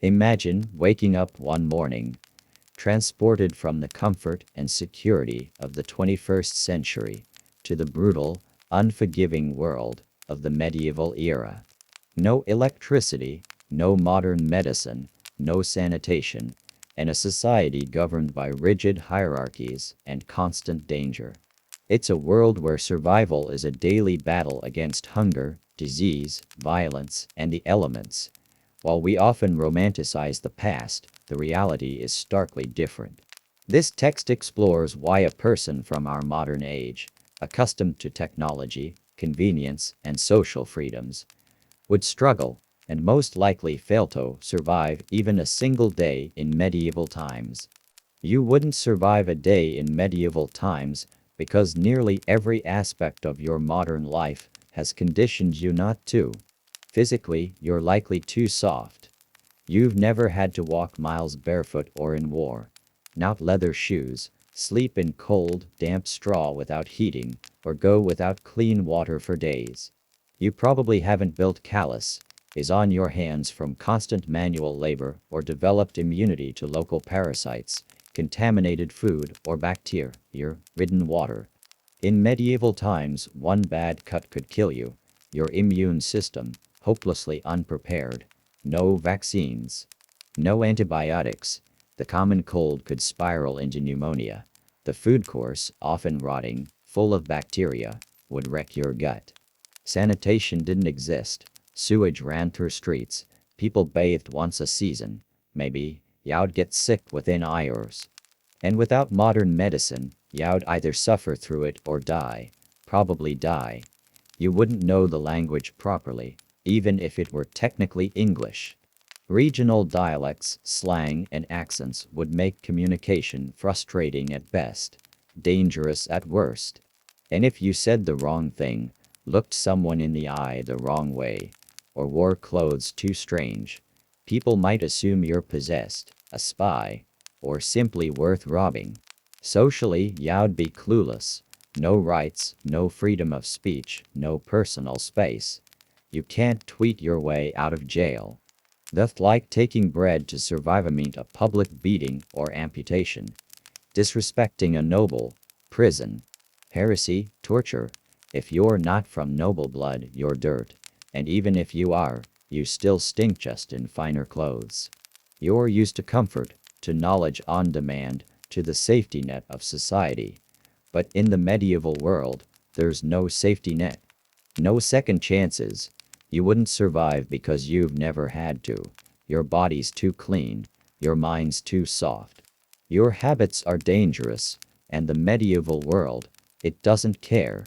Imagine waking up one morning, transported from the comfort and security of the 21st century to the brutal, unforgiving world of the medieval era. No electricity, no modern medicine, no sanitation, and a society governed by rigid hierarchies and constant danger. It's a world where survival is a daily battle against hunger, disease, violence, and the elements. While we often romanticize the past, the reality is starkly different. This text explores why a person from our modern age, accustomed to technology, convenience, and social freedoms, would struggle and most likely fail to survive even a single day in medieval times. You wouldn't survive a day in medieval times because nearly every aspect of your modern life has conditioned you not to. Physically, you're likely too soft. You've never had to walk miles barefoot or in war, not leather shoes, sleep in cold, damp straw without heating, or go without clean water for days. You probably haven't built callus is on your hands from constant manual labor or developed immunity to local parasites, contaminated food, or bacteria-ridden water. In medieval times, one bad cut could kill you. Your immune system, hopelessly unprepared. No vaccines. No antibiotics. The common cold could spiral into pneumonia. The food course, often rotting, full of bacteria, would wreck your gut. Sanitation didn't exist. Sewage ran through streets. People bathed once a season. Maybe, you'd get sick within hours. And without modern medicine, you'd either suffer through it or die. Probably die. You wouldn't know the language properly, even if it were technically English. Regional dialects, slang, and accents would make communication frustrating at best, dangerous at worst. And if you said the wrong thing, looked someone in the eye the wrong way, or wore clothes too strange, people might assume you're possessed, a spy, or simply worth robbing. Socially, you'd be clueless. No rights, no freedom of speech, no personal space. You can't tweet your way out of jail. That's like taking bread to survive a public beating or amputation. Disrespecting a noble, prison. Heresy, torture. If you're not from noble blood, you're dirt. And even if you are, you still stink just in finer clothes. You're used to comfort, to knowledge on demand, to the safety net of society. But in the medieval world, there's no safety net. No second chances. You wouldn't survive because you've never had to. Your body's too clean. Your mind's too soft. Your habits are dangerous, and the medieval world, it doesn't care.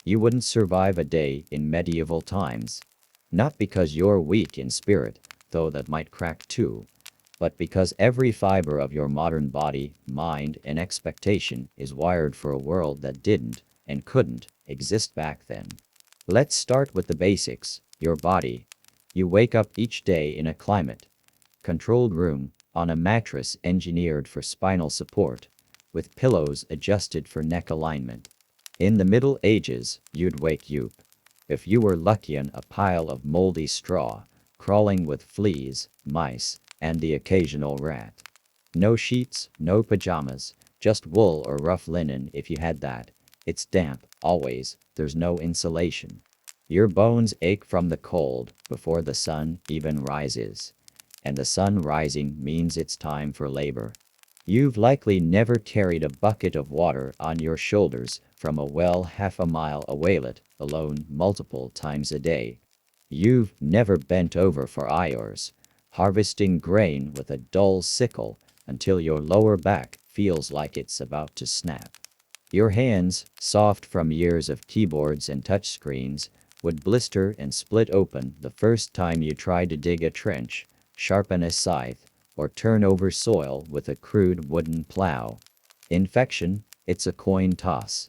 You wouldn't survive a day in medieval times. Not because you're weak in spirit, though that might crack too, but because every fiber of your modern body, mind, and expectation is wired for a world that didn't and couldn't exist back then. Let's start with the basics. Your body. You wake up each day in a climate-controlled room, on a mattress engineered for spinal support, with pillows adjusted for neck alignment. In the Middle Ages, you'd wake up, if you were lucky, in a pile of moldy straw, crawling with fleas, mice, and the occasional rat. No sheets, no pajamas, just wool or rough linen if you had that. It's damp, always, there's no insulation. Your bones ache from the cold before the sun even rises. And the sun rising means it's time for labor. You've likely never carried a bucket of water on your shoulders from a well half a mile away, let alone multiple times a day. You've never bent over for hours, harvesting grain with a dull sickle until your lower back feels like it's about to snap. Your hands, soft from years of keyboards and touchscreens, would blister and split open the first time you tried to dig a trench, sharpen a scythe, or turn over soil with a crude wooden plow. Infection, it's a coin toss.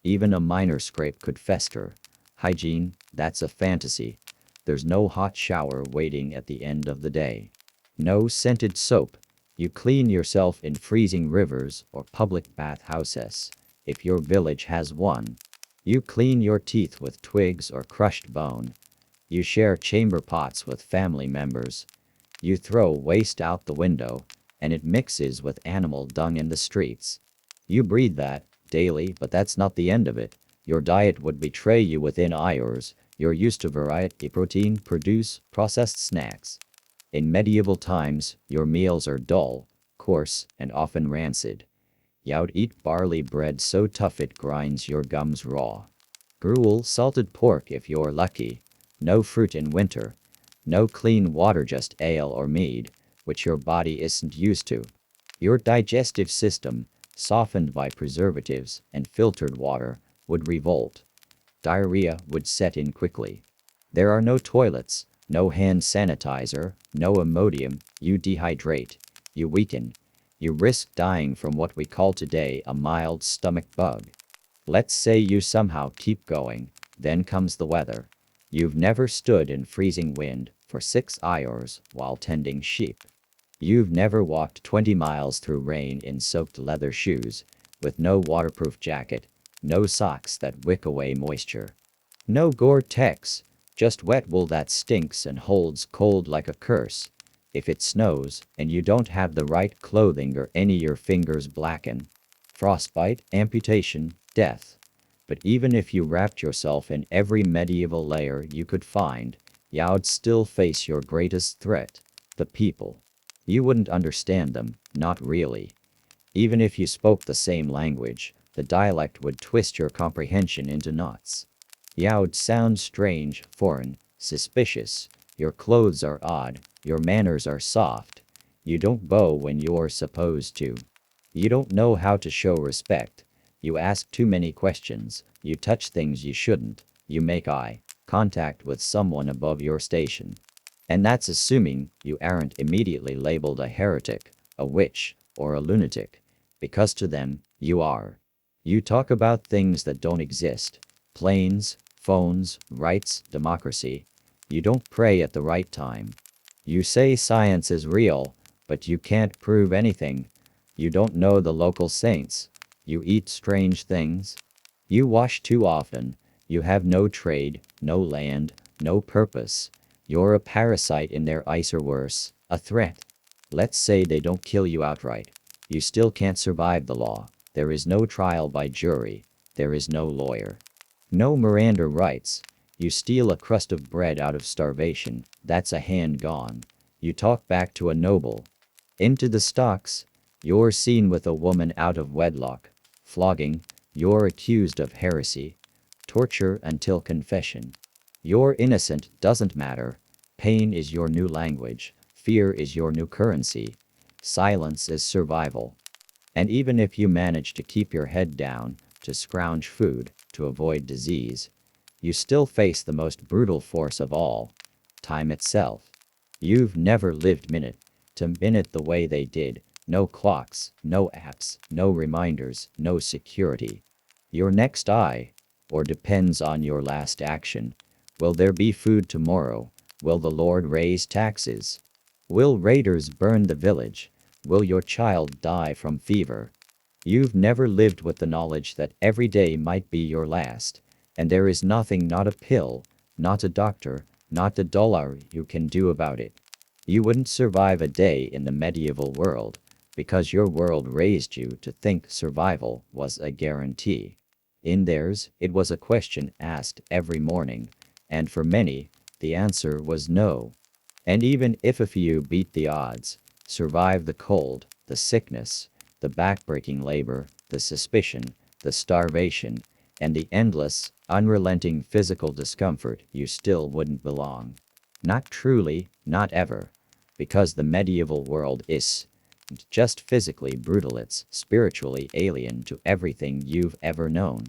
Even a minor scrape could fester. Hygiene, that's a fantasy. There's no hot shower waiting at the end of the day. No scented soap. You clean yourself in freezing rivers or public bathhouses, if your village has one. You clean your teeth with twigs or crushed bone. You share chamber pots with family members. You throw waste out the window, and it mixes with animal dung in the streets. You breathe that daily, but that's not the end of it. Your diet would betray you within hours. You're used to variety, protein, produce, processed snacks. In medieval times, your meals are dull, coarse, and often rancid. You'd eat barley bread so tough it grinds your gums raw. Gruel, salted pork if you're lucky. No fruit in winter. No clean water, just ale or mead, which your body isn't used to. Your digestive system, softened by preservatives and filtered water, would revolt. Diarrhea would set in quickly. There are no toilets, no hand sanitizer, no Imodium. You dehydrate. You weaken. You risk dying from what we call today a mild stomach bug. Let's say you somehow keep going, then comes the weather. You've never stood in freezing wind for 6 hours while tending sheep. You've never walked 20 miles through rain in soaked leather shoes, with no waterproof jacket, no socks that wick away moisture. No Gore-Tex, just wet wool that stinks and holds cold like a curse. If it snows and you don't have the right clothing or any your fingers blacken. Frostbite, amputation, death. But even if you wrapped yourself in every medieval layer you could find, you'd still face your greatest threat, the people. You wouldn't understand them, not really. Even if you spoke the same language, the dialect would twist your comprehension into knots. You'd sound strange, foreign, suspicious. Your clothes are odd, your manners are soft. You don't bow when you're supposed to. You don't know how to show respect. You ask too many questions, you touch things you shouldn't, you make eye contact with someone above your station. And that's assuming you aren't immediately labeled a heretic, a witch, or a lunatic, because to them, you are. You talk about things that don't exist. Planes, phones, rights, democracy. You don't pray at the right time. You say science is real, but you can't prove anything. You don't know the local saints. You eat strange things. You wash too often. You have no trade, no land, no purpose. You're a parasite in their ice or worse, a threat. Let's say they don't kill you outright. You still can't survive the law. There is no trial by jury. There is no lawyer. No Miranda rights. You steal a crust of bread out of starvation. That's a hand gone. You talk back to a noble. Into the stocks. You're seen with a woman out of wedlock. Flogging. You're accused of heresy. Torture until confession. You're innocent doesn't matter. Pain is your new language. Fear is your new currency. Silence is survival. And even if you manage to keep your head down, to scrounge food, to avoid disease, you still face the most brutal force of all, time itself. You've never lived minute to minute the way they did. No clocks, no apps, no reminders, no security. Your next eye, or depends on your last action. Will there be food tomorrow? Will the Lord raise taxes? Will raiders burn the village? Will your child die from fever? You've never lived with the knowledge that every day might be your last, and there is nothing, not a pill, not a doctor, not a dollar you can do about it. You wouldn't survive a day in the medieval world, because your world raised you to think survival was a guarantee. In theirs, it was a question asked every morning, and for many, the answer was no. And even if a few beat the odds, survive the cold, the sickness, the backbreaking labor, the suspicion, the starvation, and the endless, unrelenting physical discomfort, you still wouldn't belong. Not truly, not ever. Because the medieval world is just physically brutal, it's spiritually alien to everything you've ever known.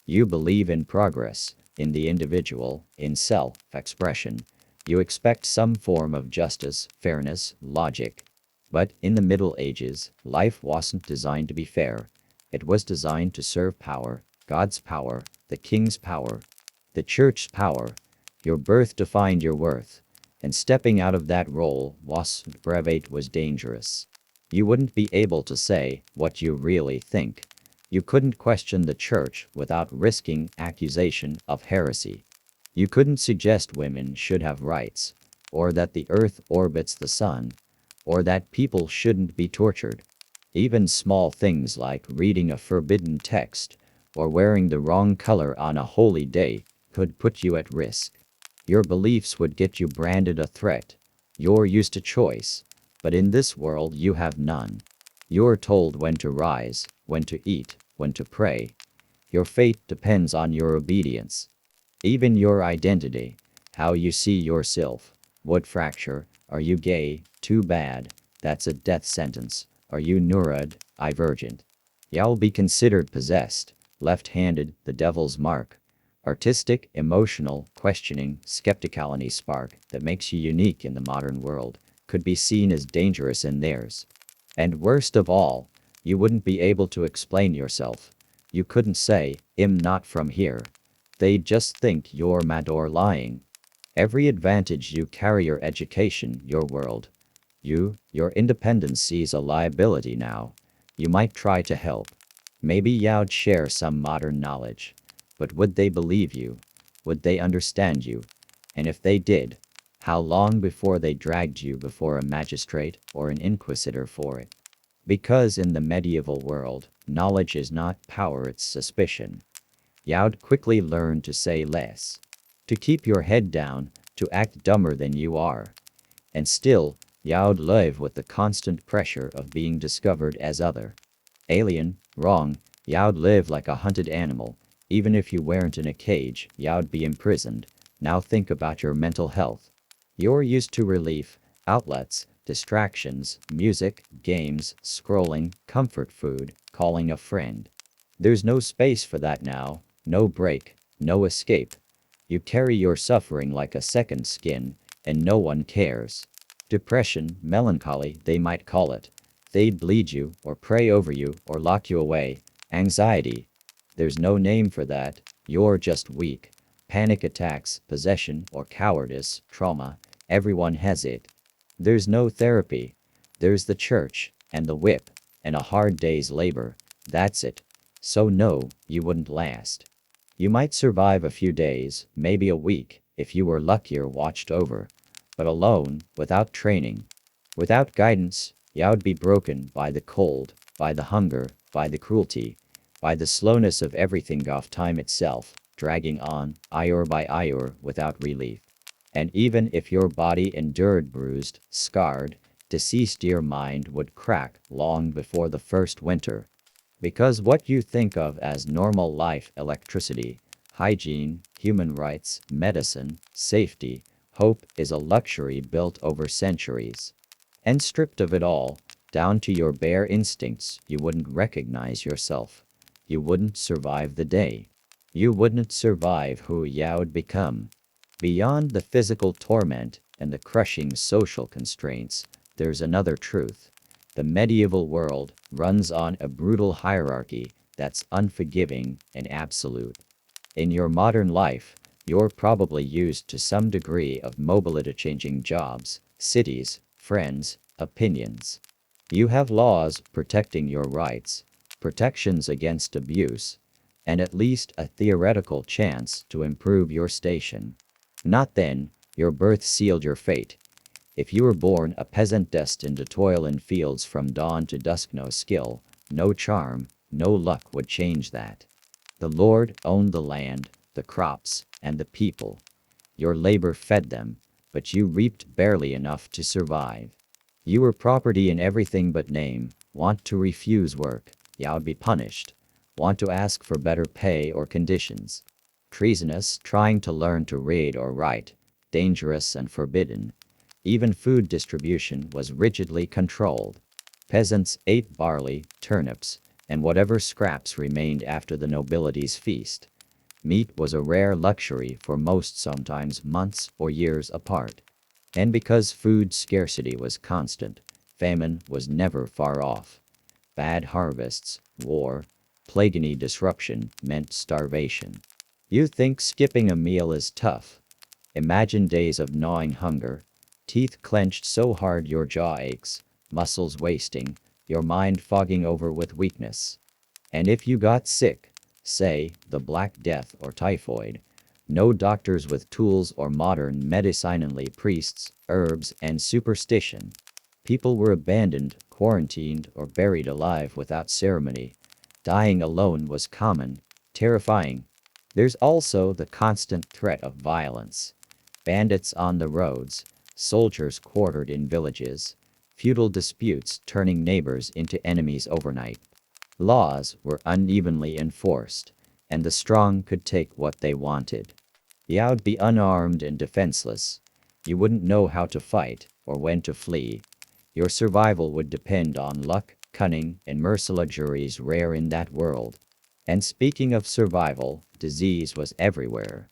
You believe in progress, in the individual, in self-expression. You expect some form of justice, fairness, logic. But in the Middle Ages, life wasn't designed to be fair. It was designed to serve power, God's power, the king's power, the church's power. Your birth defined your worth, and stepping out of that role wasn't brave, was dangerous. You wouldn't be able to say what you really think. You couldn't question the church without risking accusation of heresy. You couldn't suggest women should have rights. or that the earth orbits the sun, or that people shouldn't be tortured. Even small things like reading a forbidden text or wearing the wrong color on a holy day could put you at risk. Your beliefs would get you branded a threat. You're used to choice, but in this world you have none. You're told when to rise, when to eat, when to pray. Your fate depends on your obedience. Even your identity, how you see yourself, would fracture. Are you gay? Too bad. That's a death sentence. Are you neurodivergent? You'll be considered possessed, left-handed, the devil's mark. Artistic, emotional, questioning, skepticality spark that makes you unique in the modern world could be seen as dangerous in theirs. And worst of all, you wouldn't be able to explain yourself. You couldn't say, I'm not from here. They'd just think you're mad or lying. Every advantage you carry, your education, your world. Your independence sees a liability now. You might try to help. Maybe you'd share some modern knowledge. But would they believe you? Would they understand you? And if they did, how long before they dragged you before a magistrate or an inquisitor for it? Because in the medieval world, knowledge is not power, it's suspicion. You'd quickly learn to say less, to keep your head down, to act dumber than you are. And still, you'd live with the constant pressure of being discovered as other. Alien, wrong, you'd live like a hunted animal. Even if you weren't in a cage, you'd be imprisoned. Now think about your mental health. You're used to relief, outlets, distractions, music, games, scrolling, comfort food, calling a friend. There's no space for that now, no break, no escape. You carry your suffering like a second skin, and no one cares. Depression, melancholy, they might call it. They'd bleed you, or pray over you, or lock you away. Anxiety. There's no name for that, you're just weak. Panic attacks, possession, or cowardice, trauma, everyone has it. There's no therapy. There's the church, and the whip, and a hard day's labor. That's it. So no, you wouldn't last. You might survive a few days, maybe a week, if you were luckier watched over. But alone, without training, without guidance, you'd be broken by the cold, by the hunger, by the cruelty, by the slowness of everything off time itself, dragging on, hour by hour, without relief. And even if your body endured bruised, scarred, deceased, your mind would crack long before the first winter. Because what you think of as normal life, electricity, hygiene, human rights, medicine, safety, hope, is a luxury built over centuries. And stripped of it all, down to your bare instincts, you wouldn't recognize yourself. You wouldn't survive the day. You wouldn't survive who you'd become. Beyond the physical torment and the crushing social constraints, there's another truth. The medieval world runs on a brutal hierarchy that's unforgiving and absolute. In your modern life, you're probably used to some degree of mobility, changing jobs, cities, friends, opinions. You have laws protecting your rights, protections against abuse, and at least a theoretical chance to improve your station. Not then, your birth sealed your fate. If you were born a peasant destined to toil in fields from dawn to dusk, no skill, no charm, no luck would change that. The Lord owned the land, the crops, and the people. Your labor fed them, but you reaped barely enough to survive. You were property in everything but name. Want to refuse work, you'd be punished. Want to ask for better pay or conditions. Treasonous, trying to learn to read or write, dangerous and forbidden. Even food distribution was rigidly controlled. Peasants ate barley, turnips, and whatever scraps remained after the nobility's feast. Meat was a rare luxury for most, sometimes months or years apart. And because food scarcity was constant, famine was never far off. Bad harvests, war, plague disruption meant starvation. You think skipping a meal is tough? Imagine days of gnawing hunger, teeth clenched so hard your jaw aches, muscles wasting, your mind fogging over with weakness. And if you got sick, say, the Black Death or typhoid, No doctors with tools or modern medicine, only priests, herbs, and superstition. People were abandoned, quarantined, or buried alive without ceremony. Dying alone was common, terrifying. There's also the constant threat of violence. Bandits on the roads, soldiers quartered in villages, feudal disputes turning neighbors into enemies overnight. Laws were unevenly enforced, and the strong could take what they wanted. You'd be unarmed and defenseless. You wouldn't know how to fight or when to flee. Your survival would depend on luck, cunning, and mercy, luxuries rare in that world. And speaking of survival, disease was everywhere.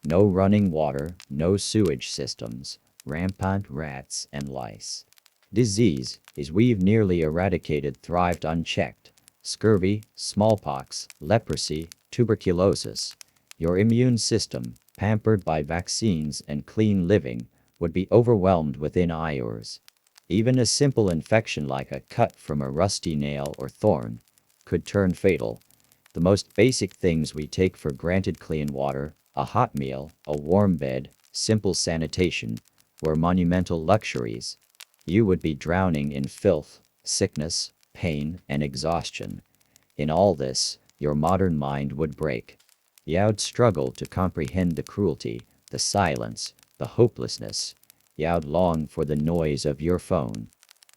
No running water, no sewage systems, rampant rats and lice. Disease, as we've nearly eradicated, thrived unchecked. Scurvy, smallpox, leprosy, tuberculosis. Your immune system, pampered by vaccines and clean living, would be overwhelmed within hours. Even a simple infection like a cut from a rusty nail or thorn could turn fatal. The most basic things we take for granted, clean water, a hot meal, a warm bed, simple sanitation, were monumental luxuries. You would be drowning in filth, sickness, pain, and exhaustion. In all this, your modern mind would break. You'd struggle to comprehend the cruelty, the silence, the hopelessness. You'd long for the noise of your phone,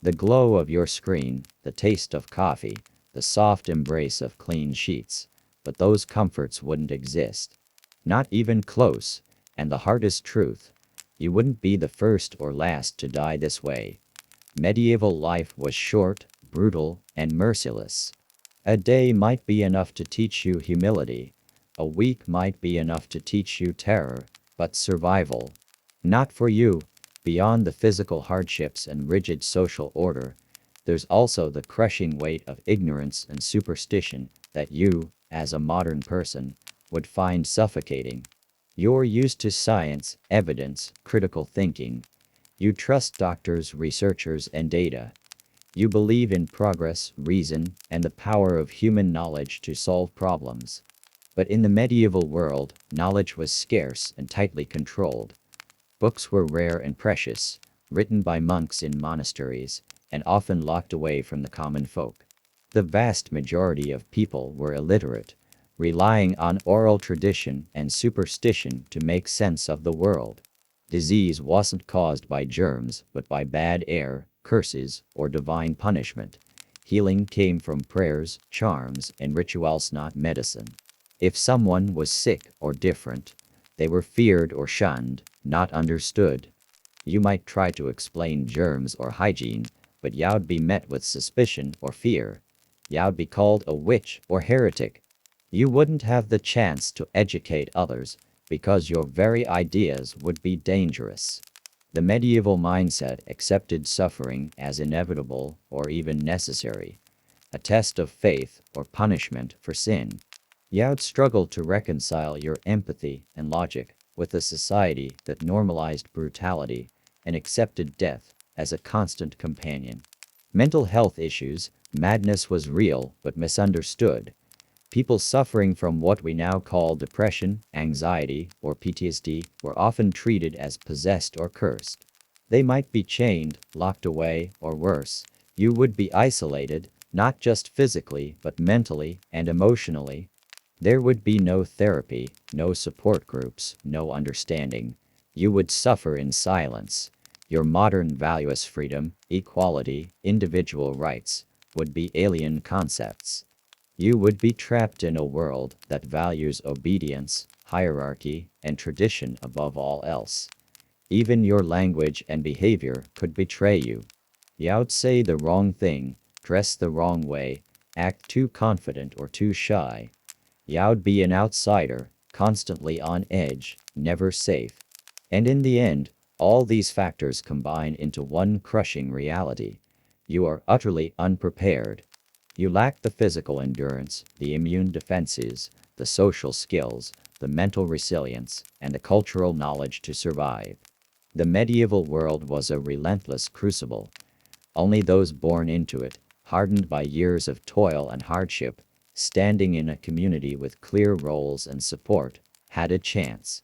the glow of your screen, the taste of coffee, the soft embrace of clean sheets. But those comforts wouldn't exist. Not even close, and the hardest truth, you wouldn't be the first or last to die this way. Medieval life was short, brutal, and merciless. A day might be enough to teach you humility. A week might be enough to teach you terror, but survival. Not for you. Beyond the physical hardships and rigid social order, there's also the crushing weight of ignorance and superstition that you, as a modern person, would find suffocating. You're used to science, evidence, critical thinking. You trust doctors, researchers, and data. You believe in progress, reason, and the power of human knowledge to solve problems. But in the medieval world, knowledge was scarce and tightly controlled. Books were rare and precious, written by monks in monasteries, and often locked away from the common folk. The vast majority of people were illiterate, relying on oral tradition and superstition to make sense of the world. Disease wasn't caused by germs, but by bad air, curses, or divine punishment. Healing came from prayers, charms, and rituals, not medicine. If someone was sick or different, they were feared or shunned, not understood. You might try to explain germs or hygiene, but you'd be met with suspicion or fear. You'd be called a witch or heretic. You wouldn't have the chance to educate others, because your very ideas would be dangerous. The medieval mindset accepted suffering as inevitable or even necessary, a test of faith or punishment for sin. You'd struggle to reconcile your empathy and logic with a society that normalized brutality and accepted death as a constant companion. Mental health issues, madness was real but misunderstood. People suffering from what we now call depression, anxiety, or PTSD were often treated as possessed or cursed. They might be chained, locked away, or worse. You would be isolated, not just physically, but mentally and emotionally. There would be no therapy, no support groups, no understanding. You would suffer in silence. Your modern values, freedom, equality, individual rights, would be alien concepts. You would be trapped in a world that values obedience, hierarchy, and tradition above all else. Even your language and behavior could betray you. You'd say the wrong thing, dress the wrong way, act too confident or too shy. You'd be an outsider, constantly on edge, never safe. And in the end, all these factors combine into one crushing reality. You are utterly unprepared. You lack the physical endurance, the immune defenses, the social skills, the mental resilience, and the cultural knowledge to survive. The medieval world was a relentless crucible. Only those born into it, hardened by years of toil and hardship, standing in a community with clear roles and support, had a chance.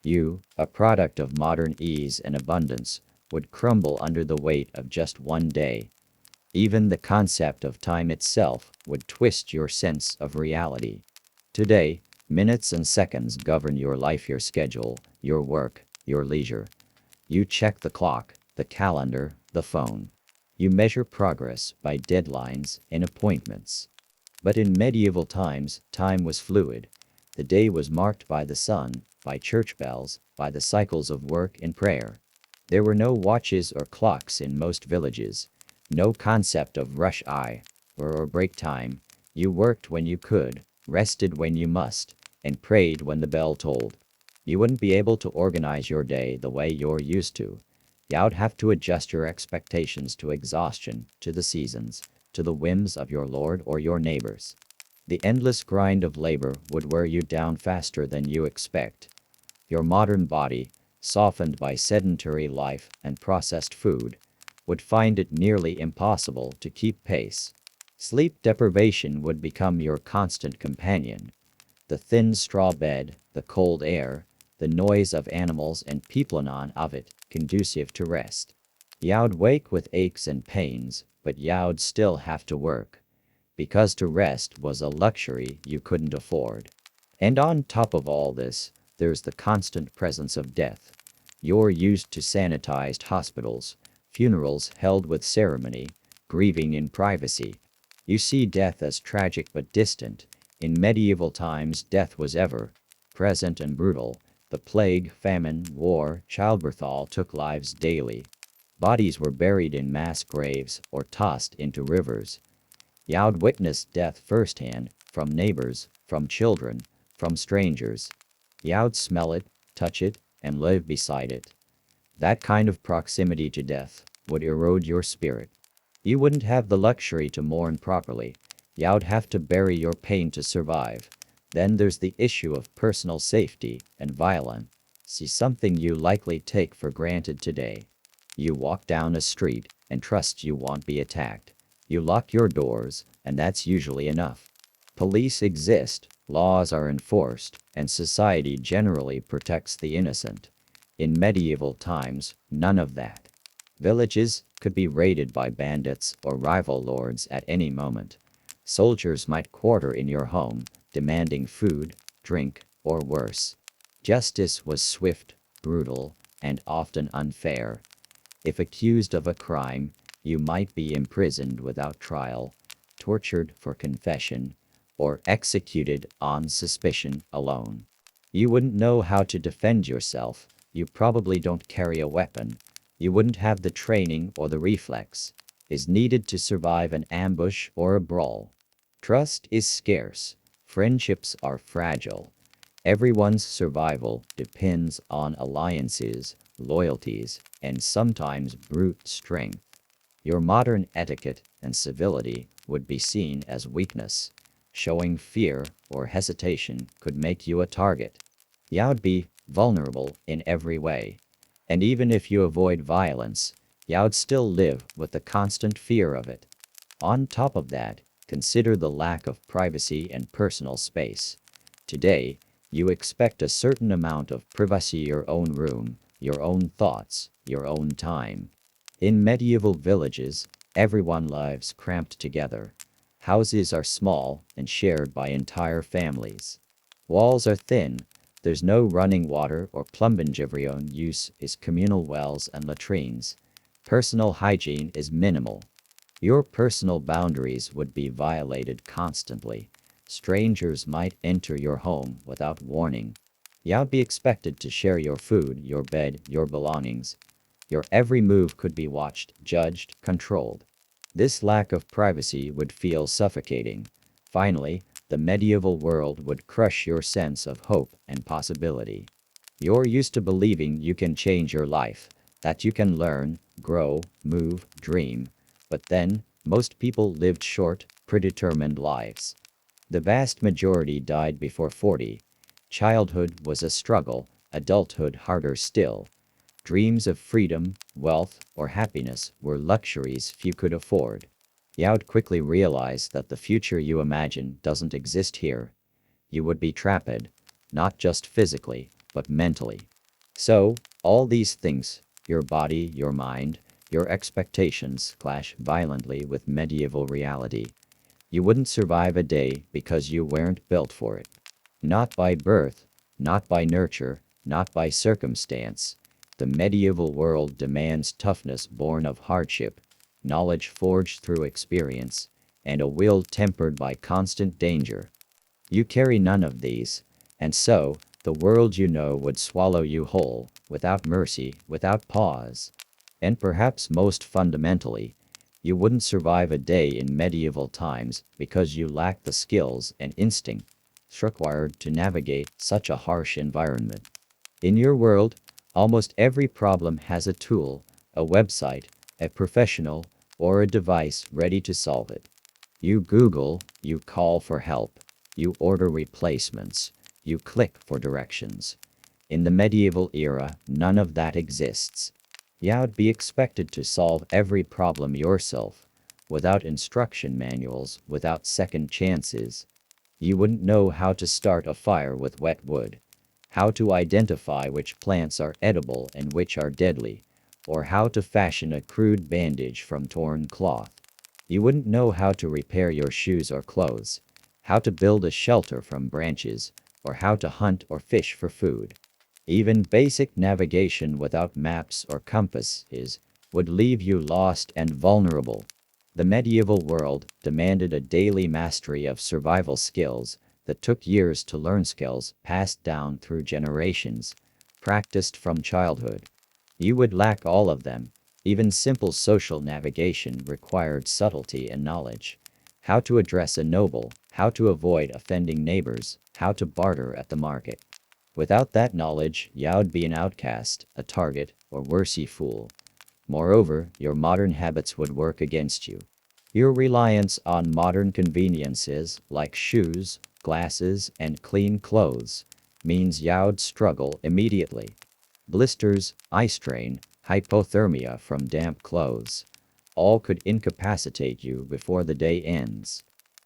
You, a product of modern ease and abundance, would crumble under the weight of just one day. Even the concept of time itself would twist your sense of reality. Today, minutes and seconds govern your life, your schedule, your work, your leisure. You check the clock, the calendar, the phone. You measure progress by deadlines and appointments. But in medieval times, time was fluid. The day was marked by the sun, by church bells, by the cycles of work and prayer. There were no watches or clocks in most villages, no concept of rush hour or break time. You worked when you could, rested when you must, and prayed when the bell tolled. You wouldn't be able to organize your day the way you're used to. You'd have to adjust your expectations to exhaustion, to the seasons, to the whims of your lord or your neighbors. The endless grind of labor would wear you down faster than you expect. Your modern body, softened by sedentary life and processed food, would find it nearly impossible to keep pace. Sleep deprivation would become your constant companion. The thin straw bed, the cold air, the noise of animals and people none of it conducive to rest. You'd wake with aches and pains, but you'd still have to work, because to rest was a luxury you couldn't afford. And on top of all this, there's the constant presence of death. You're used to sanitized hospitals, funerals held with ceremony, grieving in privacy. You see death as tragic but distant. In medieval times, death was ever present and brutal. The plague, famine, war, childbirth all took lives daily. Bodies were buried in mass graves or tossed into rivers. You'd witnessed death firsthand, from neighbors, from children, from strangers. You'd smell it, touch it, and live beside it. That kind of proximity to death would erode your spirit. You wouldn't have the luxury to mourn properly. You'd have to bury your pain to survive. Then there's the issue of personal safety and violence. See, something you likely take for granted today. You walk down a street and trust you won't be attacked. You lock your doors, and that's usually enough. Police exist, laws are enforced, and society generally protects the innocent. In medieval times, none of that. Villages could be raided by bandits or rival lords at any moment. Soldiers might quarter in your home, demanding food, drink, or worse. Justice was swift, brutal, and often unfair. If accused of a crime, you might be imprisoned without trial, tortured for confession, or executed on suspicion alone. You wouldn't know how to defend yourself. You probably don't carry a weapon. You wouldn't have the training or the reflex is needed to survive an ambush or a brawl. Trust is scarce. Friendships are fragile. Everyone's survival depends on alliances, loyalties, and sometimes brute strength. Your modern etiquette and civility would be seen as weakness. Showing fear or hesitation could make you a target. You'd be vulnerable in every way. And even if you avoid violence, you'd still live with the constant fear of it. On top of that, consider the lack of privacy and personal space. Today, you expect a certain amount of privacy, your own room, your own thoughts, your own time. In medieval villages, everyone lives cramped together. Houses are small and shared by entire families. Walls are thin. There's no running water or plumbing. Every own use is communal wells and latrines. Personal hygiene is minimal. Your personal boundaries would be violated constantly. Strangers might enter your home without warning. You'd be expected to share your food, your bed, your belongings. Your every move could be watched, judged, controlled. This lack of privacy would feel suffocating. Finally, the medieval world would crush your sense of hope and possibility. You're used to believing you can change your life, that you can learn, grow, move, dream. But then, most people lived short, predetermined lives. The vast majority died before 40. Childhood was a struggle, adulthood harder still. Dreams of freedom, wealth, or happiness were luxuries few could afford. You'd quickly realize that the future you imagine doesn't exist here. You would be trapped, not just physically, but mentally. So, all these things, your body, your mind, your expectations, clash violently with medieval reality. You wouldn't survive a day because you weren't built for it. Not by birth, not by nurture, not by circumstance. The medieval world demands toughness born of hardship, knowledge forged through experience, and a will tempered by constant danger. You carry none of these, and so, the world you know would swallow you whole, without mercy, without pause. And perhaps most fundamentally, you wouldn't survive a day in medieval times because you lack the skills and instinct required to navigate such a harsh environment. In your world, almost every problem has a tool, a website, a professional, or a device ready to solve it. You Google, you call for help, you order replacements, you click for directions. In the medieval era, none of that exists. You'd be expected to solve every problem yourself, without instruction manuals, without second chances. You wouldn't know how to start a fire with wet wood, how to identify which plants are edible and which are deadly, or how to fashion a crude bandage from torn cloth. You wouldn't know how to repair your shoes or clothes, how to build a shelter from branches, or how to hunt or fish for food. Even basic navigation without maps or compasses would leave you lost and vulnerable. The medieval world demanded a daily mastery of survival skills that took years to learn, skills passed down through generations, practiced from childhood. You would lack all of them. Even simple social navigation required subtlety and knowledge. How to address a noble, how to avoid offending neighbors, how to barter at the market. Without that knowledge, you'd be an outcast, a target, or worse, a fool. Moreover, your modern habits would work against you. Your reliance on modern conveniences, like shoes, glasses, and clean clothes, means you'd struggle immediately. Blisters, eye strain, hypothermia from damp clothes. All could incapacitate you before the day ends.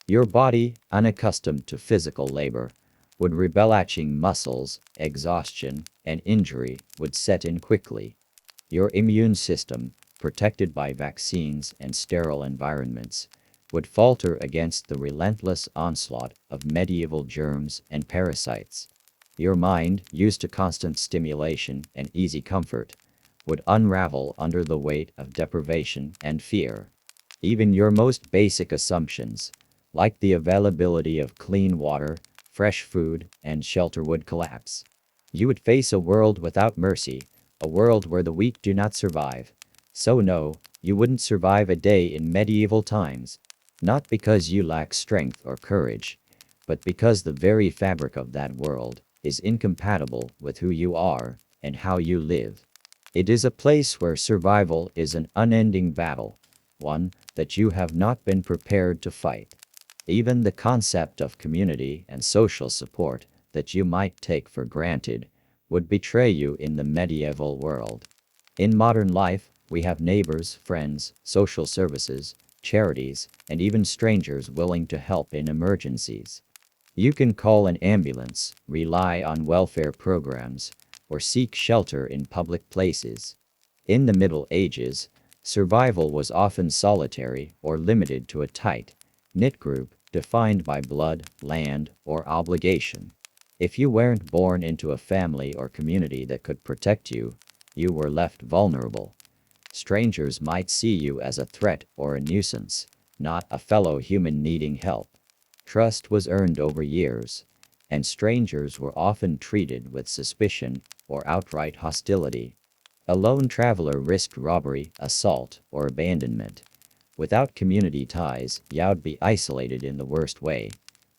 Your body, unaccustomed to physical labor, would rebel. Aching muscles, exhaustion, and injury would set in quickly. Your immune system, protected by vaccines and sterile environments, would falter against the relentless onslaught of medieval germs and parasites. Your mind, used to constant stimulation and easy comfort, would unravel under the weight of deprivation and fear. Even your most basic assumptions, like the availability of clean water, fresh food, and shelter, would collapse. You would face a world without mercy, a world where the weak do not survive. So no, you wouldn't survive a day in medieval times. Not because you lack strength or courage, but because the very fabric of that world is incompatible with who you are and how you live. It is a place where survival is an unending battle, one that you have not been prepared to fight. Even the concept of community and social support that you might take for granted would betray you in the medieval world. In modern life, we have neighbors, friends, social services, charities, and even strangers willing to help in emergencies. You can call an ambulance, rely on welfare programs, or seek shelter in public places. In the Middle Ages, survival was often solitary or limited to a tight, knit group defined by blood, land, or obligation. If you weren't born into a family or community that could protect you, you were left vulnerable. Strangers might see you as a threat or a nuisance, not a fellow human needing help. Trust was earned over years, and strangers were often treated with suspicion or outright hostility. A lone traveler risked robbery, assault, or abandonment. Without community ties, you'd be isolated in the worst way.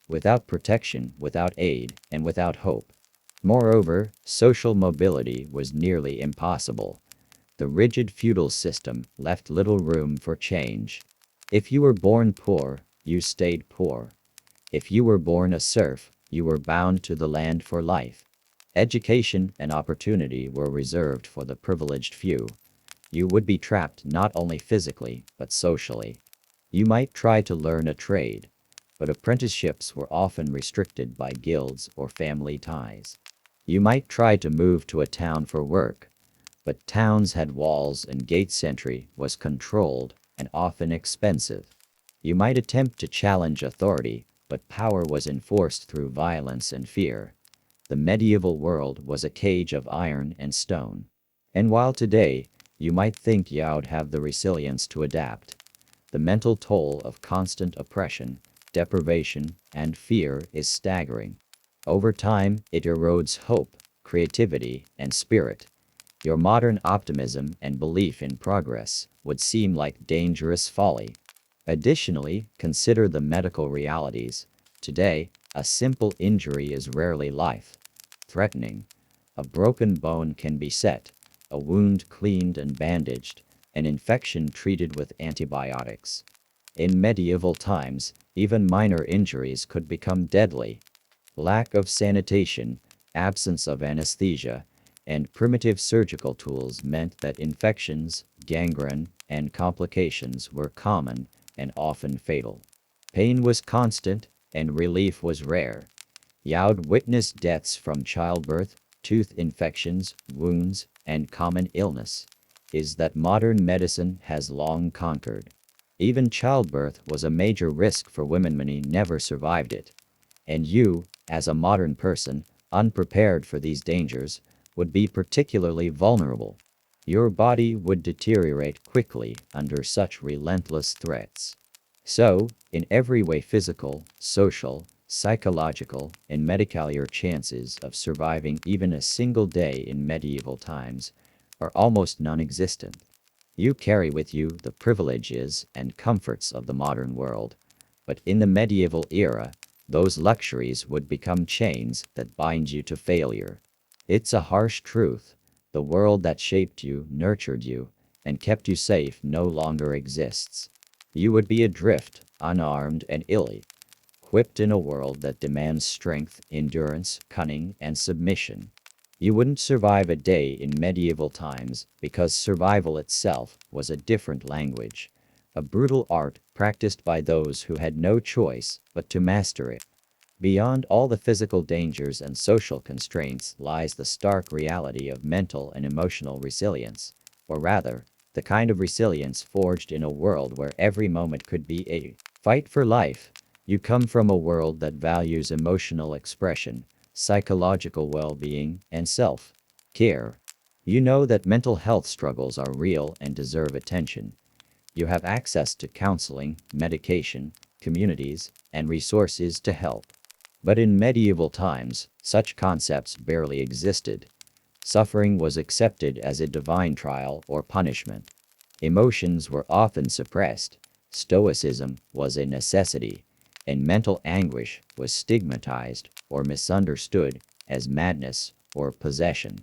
Without protection, without aid, and without hope. Moreover, social mobility was nearly impossible. The rigid feudal system left little room for change. If you were born poor, you stayed poor. If you were born a serf, you were bound to the land for life. Education and opportunity were reserved for the privileged few. You would be trapped not only physically, but socially. You might try to learn a trade, but apprenticeships were often restricted by guilds or family ties. You might try to move to a town for work, but towns had walls and gates. Entry was controlled and often expensive. You might attempt to challenge authority, but power was enforced through violence and fear. The medieval world was a cage of iron and stone. And while today, you might think you'd have the resilience to adapt, the mental toll of constant oppression, deprivation, and fear is staggering. Over time, it erodes hope, creativity, and spirit. Your modern optimism and belief in progress would seem like dangerous folly. Additionally, consider the medical realities. Today, a simple injury is rarely life-threatening. A broken bone can be set, a wound cleaned and bandaged, an infection treated with antibiotics. In medieval times, even minor injuries could become deadly. Lack of sanitation, absence of anesthesia, and primitive surgical tools meant that infections, gangrene, and complications were common and often fatal. Pain was constant, and relief was rare. You'd witnessed deaths from childbirth, tooth infections, wounds, and common illness. Is that modern medicine has long conquered. Even childbirth was a major risk for women. Many never survived it. And you, as a modern person, unprepared for these dangers, would be particularly vulnerable. Your body would deteriorate quickly under such relentless threats. So, in every way physical, social, psychological, and medical, your chances of surviving even a single day in medieval times are almost non-existent. You carry with you the privileges and comforts of the modern world, but in the medieval era, those luxuries would become chains that bind you to failure. It's a harsh truth. The world that shaped you, nurtured you, and kept you safe no longer exists. You would be adrift, unarmed and ill-equipped in a world that demands strength, endurance, cunning, and submission. You wouldn't survive a day in medieval times because survival itself was a different language, a brutal art practiced by those who had no choice but to master it. Beyond all the physical dangers and social constraints lies the stark reality of mental and emotional resilience, or rather, the kind of resilience forged in a world where every moment could be a fight for life. You come from a world that values emotional expression, psychological well-being, and self-care. You know that mental health struggles are real and deserve attention. You have access to counseling, medication, communities, and resources to help. But in medieval times, such concepts barely existed. Suffering was accepted as a divine trial or punishment. Emotions were often suppressed. Stoicism was a necessity, and mental anguish was stigmatized or misunderstood as madness or possession.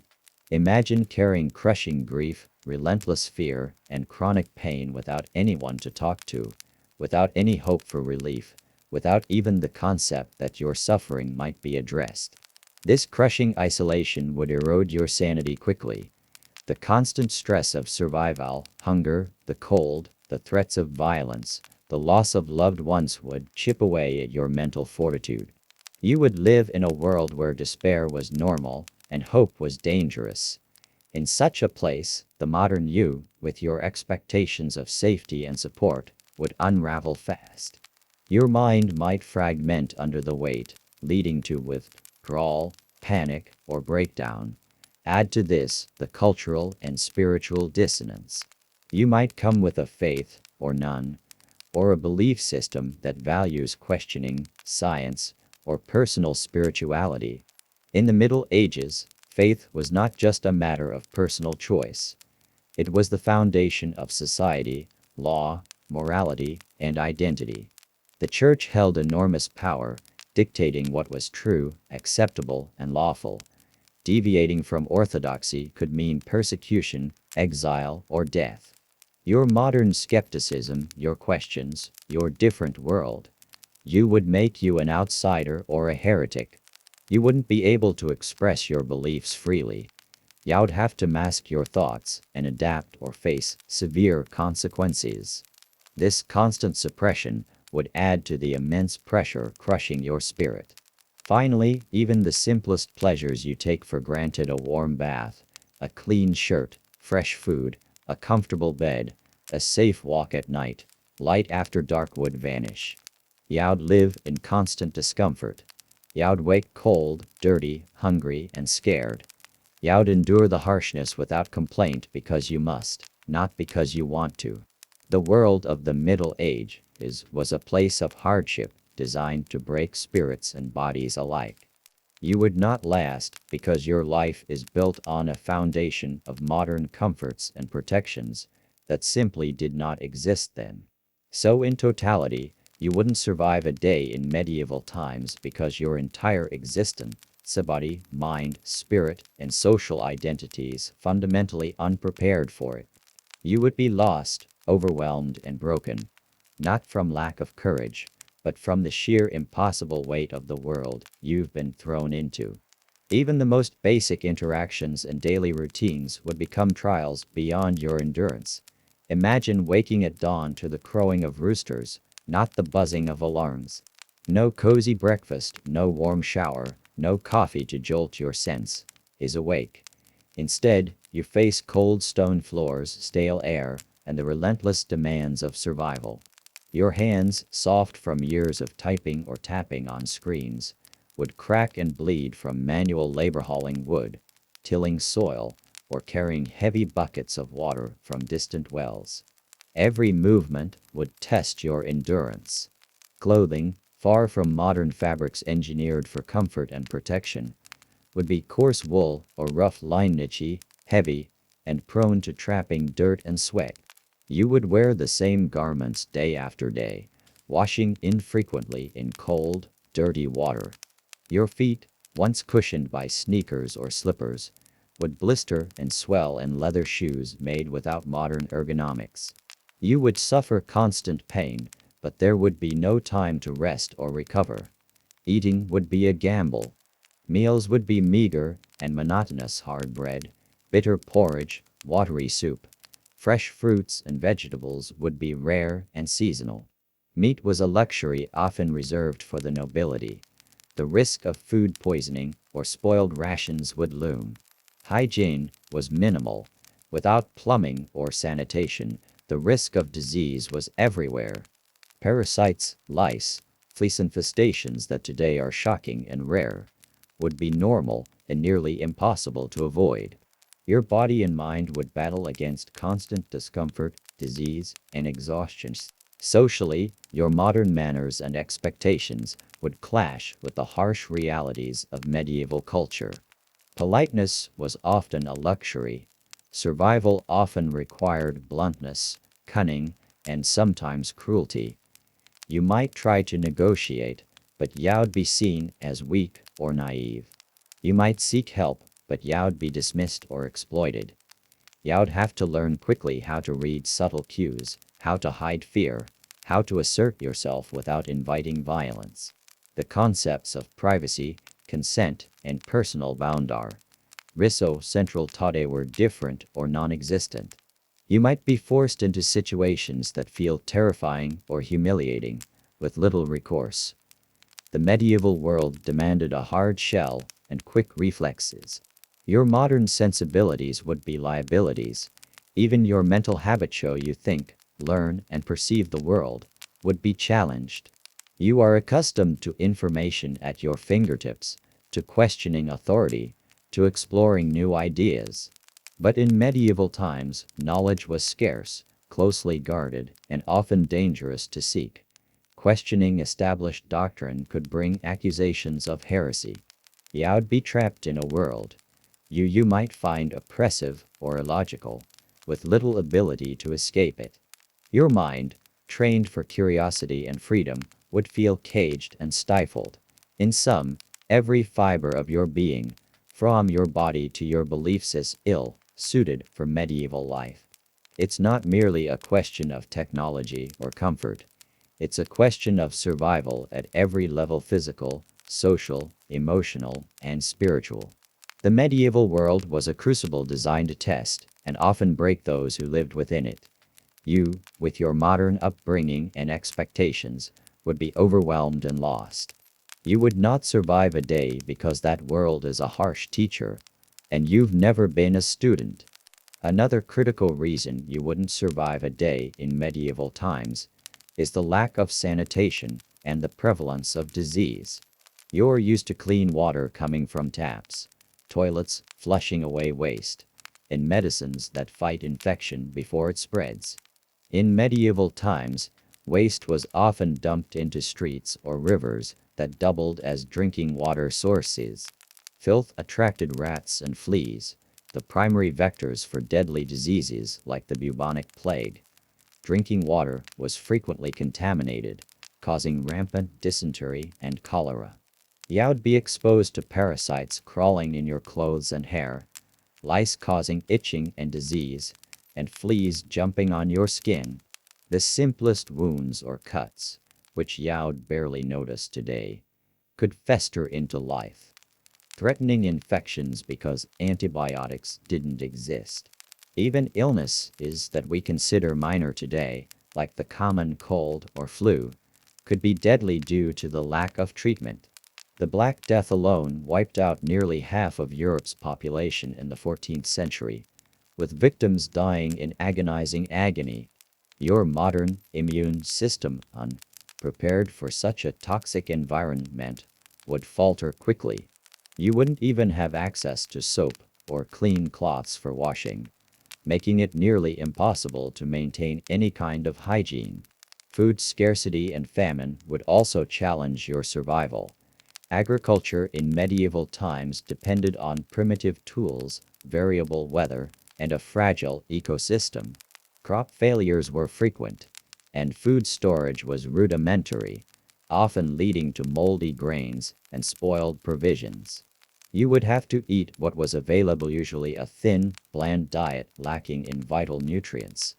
Imagine carrying crushing grief, relentless fear, and chronic pain without anyone to talk to, without any hope for relief, without even the concept that your suffering might be addressed. This crushing isolation would erode your sanity quickly. The constant stress of survival, hunger, the cold, the threats of violence, the loss of loved ones would chip away at your mental fortitude. You would live in a world where despair was normal and hope was dangerous. In such a place, the modern you, with your expectations of safety and support, would unravel fast. Your mind might fragment under the weight, leading to withdrawal, panic, or breakdown. Add to this the cultural and spiritual dissonance. You might come with a faith, or none, or a belief system that values questioning, science, or personal spirituality. In the Middle Ages, faith was not just a matter of personal choice. It was the foundation of society, law, morality, and identity. The church held enormous power, dictating what was true, acceptable, and lawful. Deviating from orthodoxy could mean persecution, exile, or death. Your modern skepticism, your questions, your different world, you would make you an outsider or a heretic. You wouldn't be able to express your beliefs freely. You'd have to mask your thoughts and adapt or face severe consequences. This constant suppression would add to the immense pressure crushing your spirit. Finally, even the simplest pleasures you take for granted, a warm bath, a clean shirt, fresh food, a comfortable bed, a safe walk at night, light after dark would vanish. You'd live in constant discomfort. You'd wake cold, dirty, hungry, and scared. You'd endure the harshness without complaint because you must, not because you want to. The world of the Middle was a place of hardship designed to break spirits and bodies alike. You would not last because your life is built on a foundation of modern comforts and protections that simply did not exist then. So in totality, you wouldn't survive a day in medieval times because your entire existence, body, mind, spirit, and social identities fundamentally unprepared for it. You would be lost, overwhelmed, and broken, not from lack of courage, but from the sheer impossible weight of the world you've been thrown into. Even the most basic interactions and daily routines would become trials beyond your endurance. Imagine waking at dawn to the crowing of roosters, not the buzzing of alarms. No cozy breakfast, no warm shower, no coffee to jolt your sense is awake. Instead, you face cold stone floors, stale air, and the relentless demands of survival. Your hands, soft from years of typing or tapping on screens, would crack and bleed from manual labor hauling wood, tilling soil, or carrying heavy buckets of water from distant wells. Every movement would test your endurance. Clothing, far from modern fabrics engineered for comfort and protection, would be coarse wool or rough linen, itchy, heavy, and prone to trapping dirt and sweat. You would wear the same garments day after day, washing infrequently in cold, dirty water. Your feet, once cushioned by sneakers or slippers, would blister and swell in leather shoes made without modern ergonomics. You would suffer constant pain, but there would be no time to rest or recover. Eating would be a gamble. Meals would be meager and monotonous: hard bread, bitter porridge, watery soup. Fresh fruits and vegetables would be rare and seasonal. Meat was a luxury often reserved for the nobility. The risk of food poisoning or spoiled rations would loom. Hygiene was minimal. Without plumbing or sanitation, the risk of disease was everywhere. Parasites, lice, flea infestations that today are shocking and rare would be normal and nearly impossible to avoid. Your body and mind would battle against constant discomfort, disease, and exhaustion. Socially, your modern manners and expectations would clash with the harsh realities of medieval culture. Politeness was often a luxury. Survival often required bluntness, cunning, and sometimes cruelty. You might try to negotiate, but you'd be seen as weak or naive. You might seek help, but you'd be dismissed or exploited. You'd have to learn quickly how to read subtle cues, how to hide fear, how to assert yourself without inviting violence. The concepts of privacy, consent, and personal boundary riso central tade were different or non-existent. You might be forced into situations that feel terrifying or humiliating, with little recourse. The medieval world demanded a hard shell and quick reflexes. Your modern sensibilities would be liabilities. Even your mental habits, show you think, learn, and perceive the world, would be challenged. You are accustomed to information at your fingertips, to questioning authority, to exploring new ideas. But in medieval times, knowledge was scarce, closely guarded, and often dangerous to seek. Questioning established doctrine could bring accusations of heresy. You'd be trapped in a world you might find oppressive or illogical, with little ability to escape it. Your mind, trained for curiosity and freedom, would feel caged and stifled. In sum, every fiber of your being, from your body to your beliefs, is ill-suited for medieval life. It's not merely a question of technology or comfort. It's a question of survival at every level: physical, social, emotional, and spiritual. The medieval world was a crucible designed to test and often break those who lived within it. You, with your modern upbringing and expectations, would be overwhelmed and lost. You would not survive a day because that world is a harsh teacher, and you've never been a student. Another critical reason you wouldn't survive a day in medieval times is the lack of sanitation and the prevalence of disease. You're used to clean water coming from taps, toilets flushing away waste, and medicines that fight infection before it spreads. In medieval times, waste was often dumped into streets or rivers that doubled as drinking water sources. Filth attracted rats and fleas, the primary vectors for deadly diseases like the bubonic plague. Drinking water was frequently contaminated, causing rampant dysentery and cholera. You'd be exposed to parasites crawling in your clothes and hair, lice causing itching and disease, and fleas jumping on your skin. The simplest wounds or cuts, which you'd barely notice today, could fester into life, threatening infections because antibiotics didn't exist. Even illness is that we consider minor today, like the common cold or flu, could be deadly due to the lack of treatment. The Black Death alone wiped out nearly half of Europe's population in the 14th century, with victims dying in agonizing agony. Your modern immune system, unprepared for such a toxic environment, would falter quickly. You wouldn't even have access to soap or clean cloths for washing, making it nearly impossible to maintain any kind of hygiene. Food scarcity and famine would also challenge your survival. Agriculture in medieval times depended on primitive tools, variable weather, and a fragile ecosystem. Crop failures were frequent, and food storage was rudimentary, often leading to moldy grains and spoiled provisions. You would have to eat what was available, usually a thin, bland diet lacking in vital nutrients.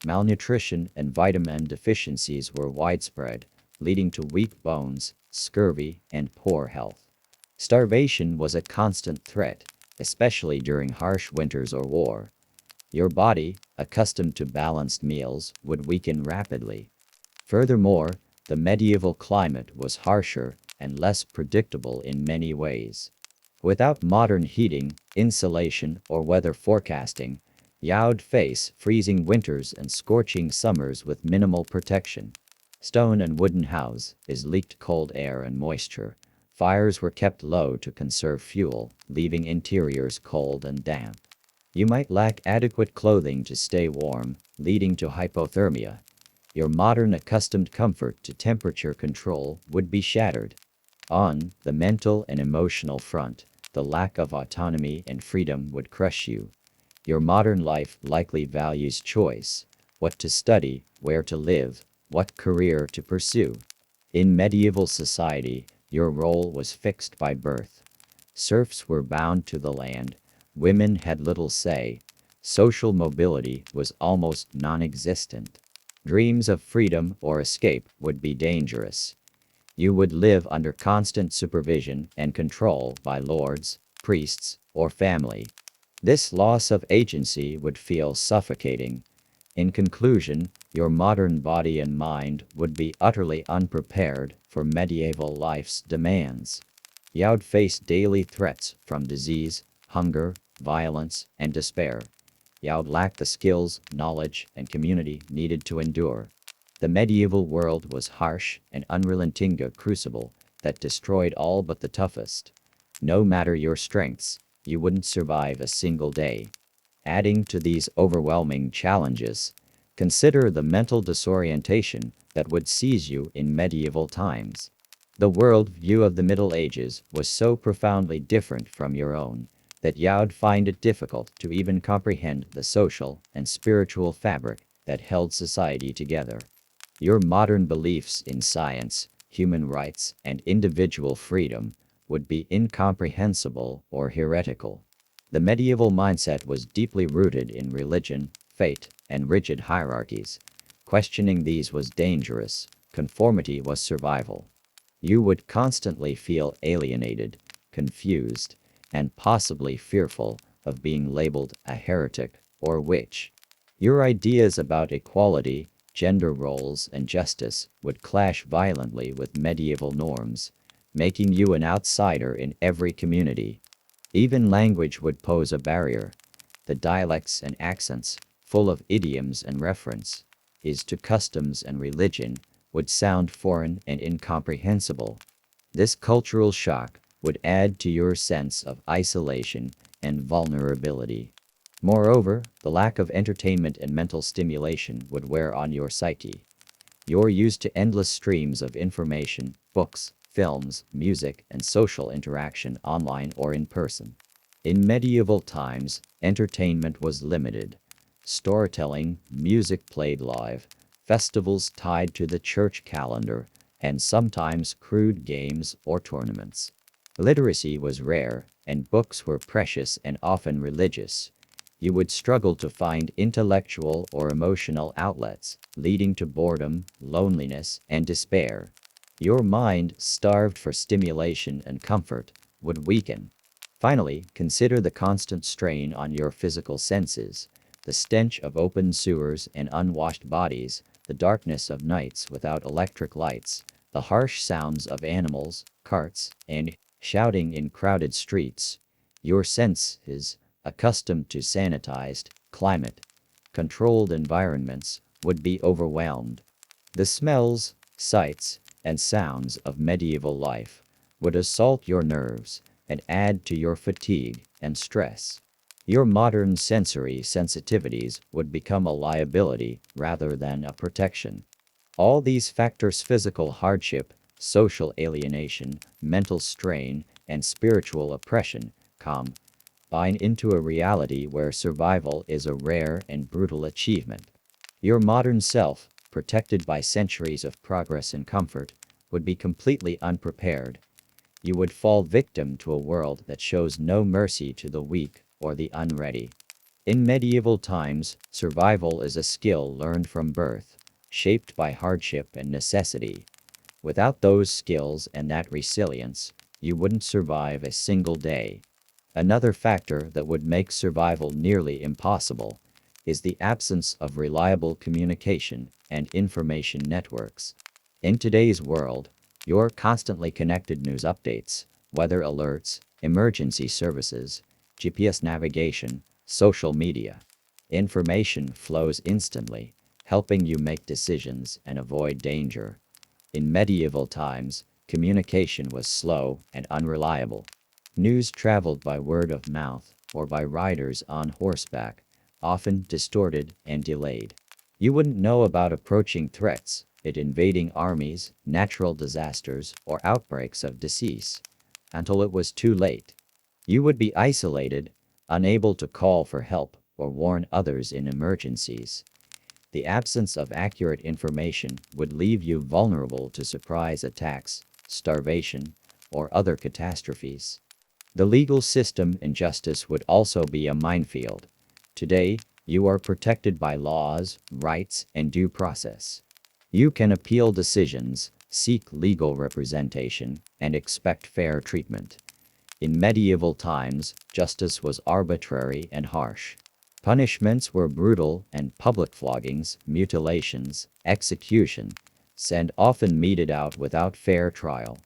Malnutrition and vitamin deficiencies were widespread, leading to weak bones, scurvy, and poor health. Starvation was a constant threat, especially during harsh winters or war. Your body, accustomed to balanced meals, would weaken rapidly. Furthermore, the medieval climate was harsher and less predictable in many ways. Without modern heating, insulation, or weather forecasting, you'd face freezing winters and scorching summers with minimal protection. Stone and wooden houses leaked cold air and moisture. Fires were kept low to conserve fuel, leaving interiors cold and damp. You might lack adequate clothing to stay warm, leading to hypothermia. Your modern accustomed comfort to temperature control would be shattered. On the mental and emotional front, the lack of autonomy and freedom would crush you. Your modern life likely values choice: what to study, where to live, what career to pursue. In medieval society, your role was fixed by birth. Serfs were bound to the land. Women had little say. Social mobility was almost non-existent. Dreams of freedom or escape would be dangerous. You would live under constant supervision and control by lords, priests, or family. This loss of agency would feel suffocating. In conclusion, your modern body and mind would be utterly unprepared for medieval life's demands. You'd face daily threats from disease, hunger, violence, and despair. You'd lack the skills, knowledge, and community needed to endure. The medieval world was harsh and unrelenting, a crucible that destroyed all but the toughest. No matter your strengths, you wouldn't survive a single day. Adding to these overwhelming challenges, consider the mental disorientation that would seize you in medieval times. The world view of the Middle Ages was so profoundly different from your own that you'd find it difficult to even comprehend the social and spiritual fabric that held society together. Your modern beliefs in science, human rights, and individual freedom would be incomprehensible or heretical. The medieval mindset was deeply rooted in religion, fate, and rigid hierarchies. Questioning these was dangerous. Conformity was survival. You would constantly feel alienated, confused, and possibly fearful of being labeled a heretic or witch. Your ideas about equality, gender roles, and justice would clash violently with medieval norms, making you an outsider in every community. Even language would pose a barrier. The dialects and accents, full of idioms and reference, is to customs and religion, would sound foreign and incomprehensible. This cultural shock would add to your sense of isolation and vulnerability. Moreover, the lack of entertainment and mental stimulation would wear on your psyche. You're used to endless streams of information, books, films, music, and social interaction online or in person. In medieval times, entertainment was limited. Storytelling, music played live, festivals tied to the church calendar, and sometimes crude games or tournaments. Literacy was rare, and books were precious and often religious. You would struggle to find intellectual or emotional outlets, leading to boredom, loneliness, and despair. Your mind, starved for stimulation and comfort, would weaken. Finally, consider the constant strain on your physical senses, the stench of open sewers and unwashed bodies, the darkness of nights without electric lights, the harsh sounds of animals, carts, and shouting in crowded streets. Your senses, accustomed to sanitized, climate controlled environments, would be overwhelmed. The smells, sights, and sounds of medieval life would assault your nerves and add to your fatigue and stress. Your modern sensory sensitivities would become a liability rather than a protection. All these factors, physical hardship, social alienation, mental strain, and spiritual oppression, combine into a reality where survival is a rare and brutal achievement. Your modern self, protected by centuries of progress and comfort, would be completely unprepared. You would fall victim to a world that shows no mercy to the weak or the unready. In medieval times, survival is a skill learned from birth, shaped by hardship and necessity. Without those skills and that resilience, you wouldn't survive a single day. Another factor that would make survival nearly impossible is the absence of reliable communication and information networks. In today's world, your constantly connected news updates, weather alerts, emergency services, GPS navigation, social media. Information flows instantly, helping you make decisions and avoid danger. In medieval times, communication was slow and unreliable. News traveled by word of mouth or by riders on horseback, often distorted and delayed. You wouldn't know about approaching threats, invading armies, natural disasters, or outbreaks of disease until it was too late. You would be isolated, unable to call for help or warn others in emergencies. The absence of accurate information would leave you vulnerable to surprise attacks, starvation, or other catastrophes. The legal system and justice would also be a minefield. Today, you are protected by laws, rights, and due process. You can appeal decisions, seek legal representation, and expect fair treatment. In medieval times, justice was arbitrary and harsh. Punishments were brutal and public floggings, mutilations, executions, and often meted out without fair trial.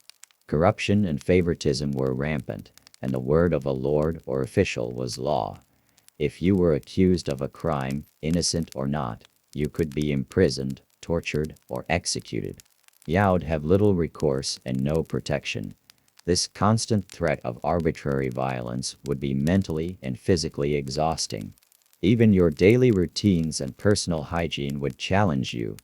Corruption and favoritism were rampant, and the word of a lord or official was law. If you were accused of a crime, innocent or not, you could be imprisoned, tortured, or executed. You'd have little recourse and no protection. This constant threat of arbitrary violence would be mentally and physically exhausting. Even your daily routines and personal hygiene would challenge you.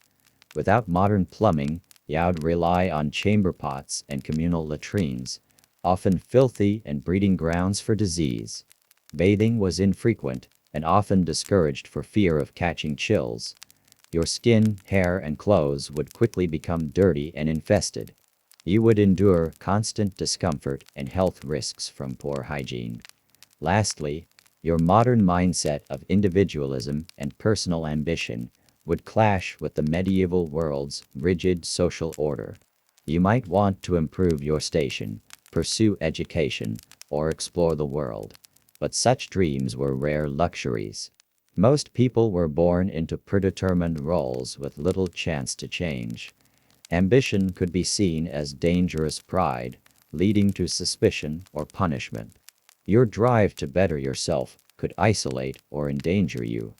Without modern plumbing, you'd rely on chamber pots and communal latrines, often filthy and breeding grounds for disease. Bathing was infrequent and often discouraged for fear of catching chills. Your skin, hair, and clothes would quickly become dirty and infested. You would endure constant discomfort and health risks from poor hygiene. Lastly, your modern mindset of individualism and personal ambition would clash with the medieval world's rigid social order. You might want to improve your station, pursue education, or explore the world, but such dreams were rare luxuries. Most people were born into predetermined roles with little chance to change. Ambition could be seen as dangerous pride, leading to suspicion or punishment. Your drive to better yourself could isolate or endanger you.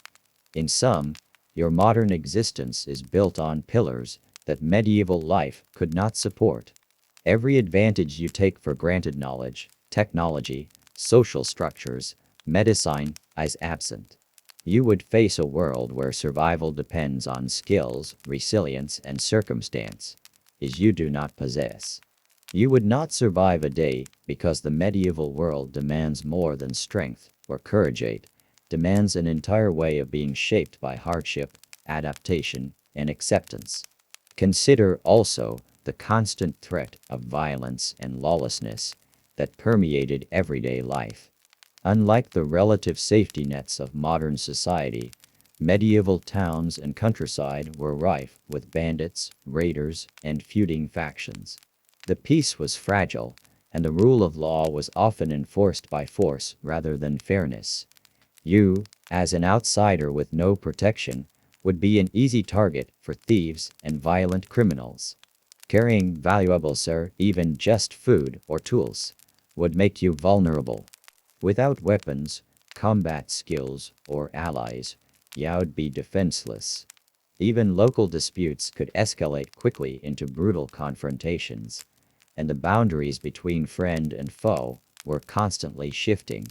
In sum, your modern existence is built on pillars that medieval life could not support. Every advantage you take for granted, knowledge, technology, social structures, medicine, is absent. You would face a world where survival depends on skills, resilience, and circumstance, as you do not possess. You would not survive a day because the medieval world demands more than strength or courage. It demands an entire way of being shaped by hardship, adaptation, and acceptance. Consider also the constant threat of violence and lawlessness that permeated everyday life. Unlike the relative safety nets of modern society, medieval towns and countryside were rife with bandits, raiders, and feuding factions. The peace was fragile, and the rule of law was often enforced by force rather than fairness. You, as an outsider with no protection, would be an easy target for thieves and violent criminals. Carrying valuables, or even just food or tools, would make you vulnerable. Without weapons, combat skills, or allies, you'd be defenseless. Even local disputes could escalate quickly into brutal confrontations, and the boundaries between friend and foe were constantly shifting.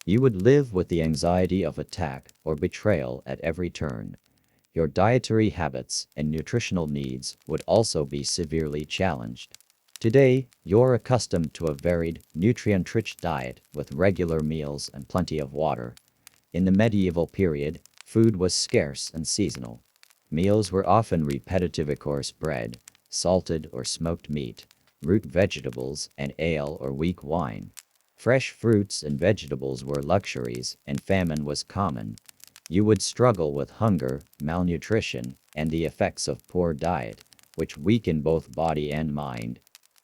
You would live with the anxiety of attack or betrayal at every turn. Your dietary habits and nutritional needs would also be severely challenged. Today, you're accustomed to a varied, nutrient-rich diet with regular meals and plenty of water. In the medieval period, food was scarce and seasonal. Meals were often repetitive: a coarse bread, salted or smoked meat, root vegetables, and ale or weak wine. Fresh fruits and vegetables were luxuries, and famine was common. You would struggle with hunger, malnutrition, and the effects of poor diet, which weaken both body and mind.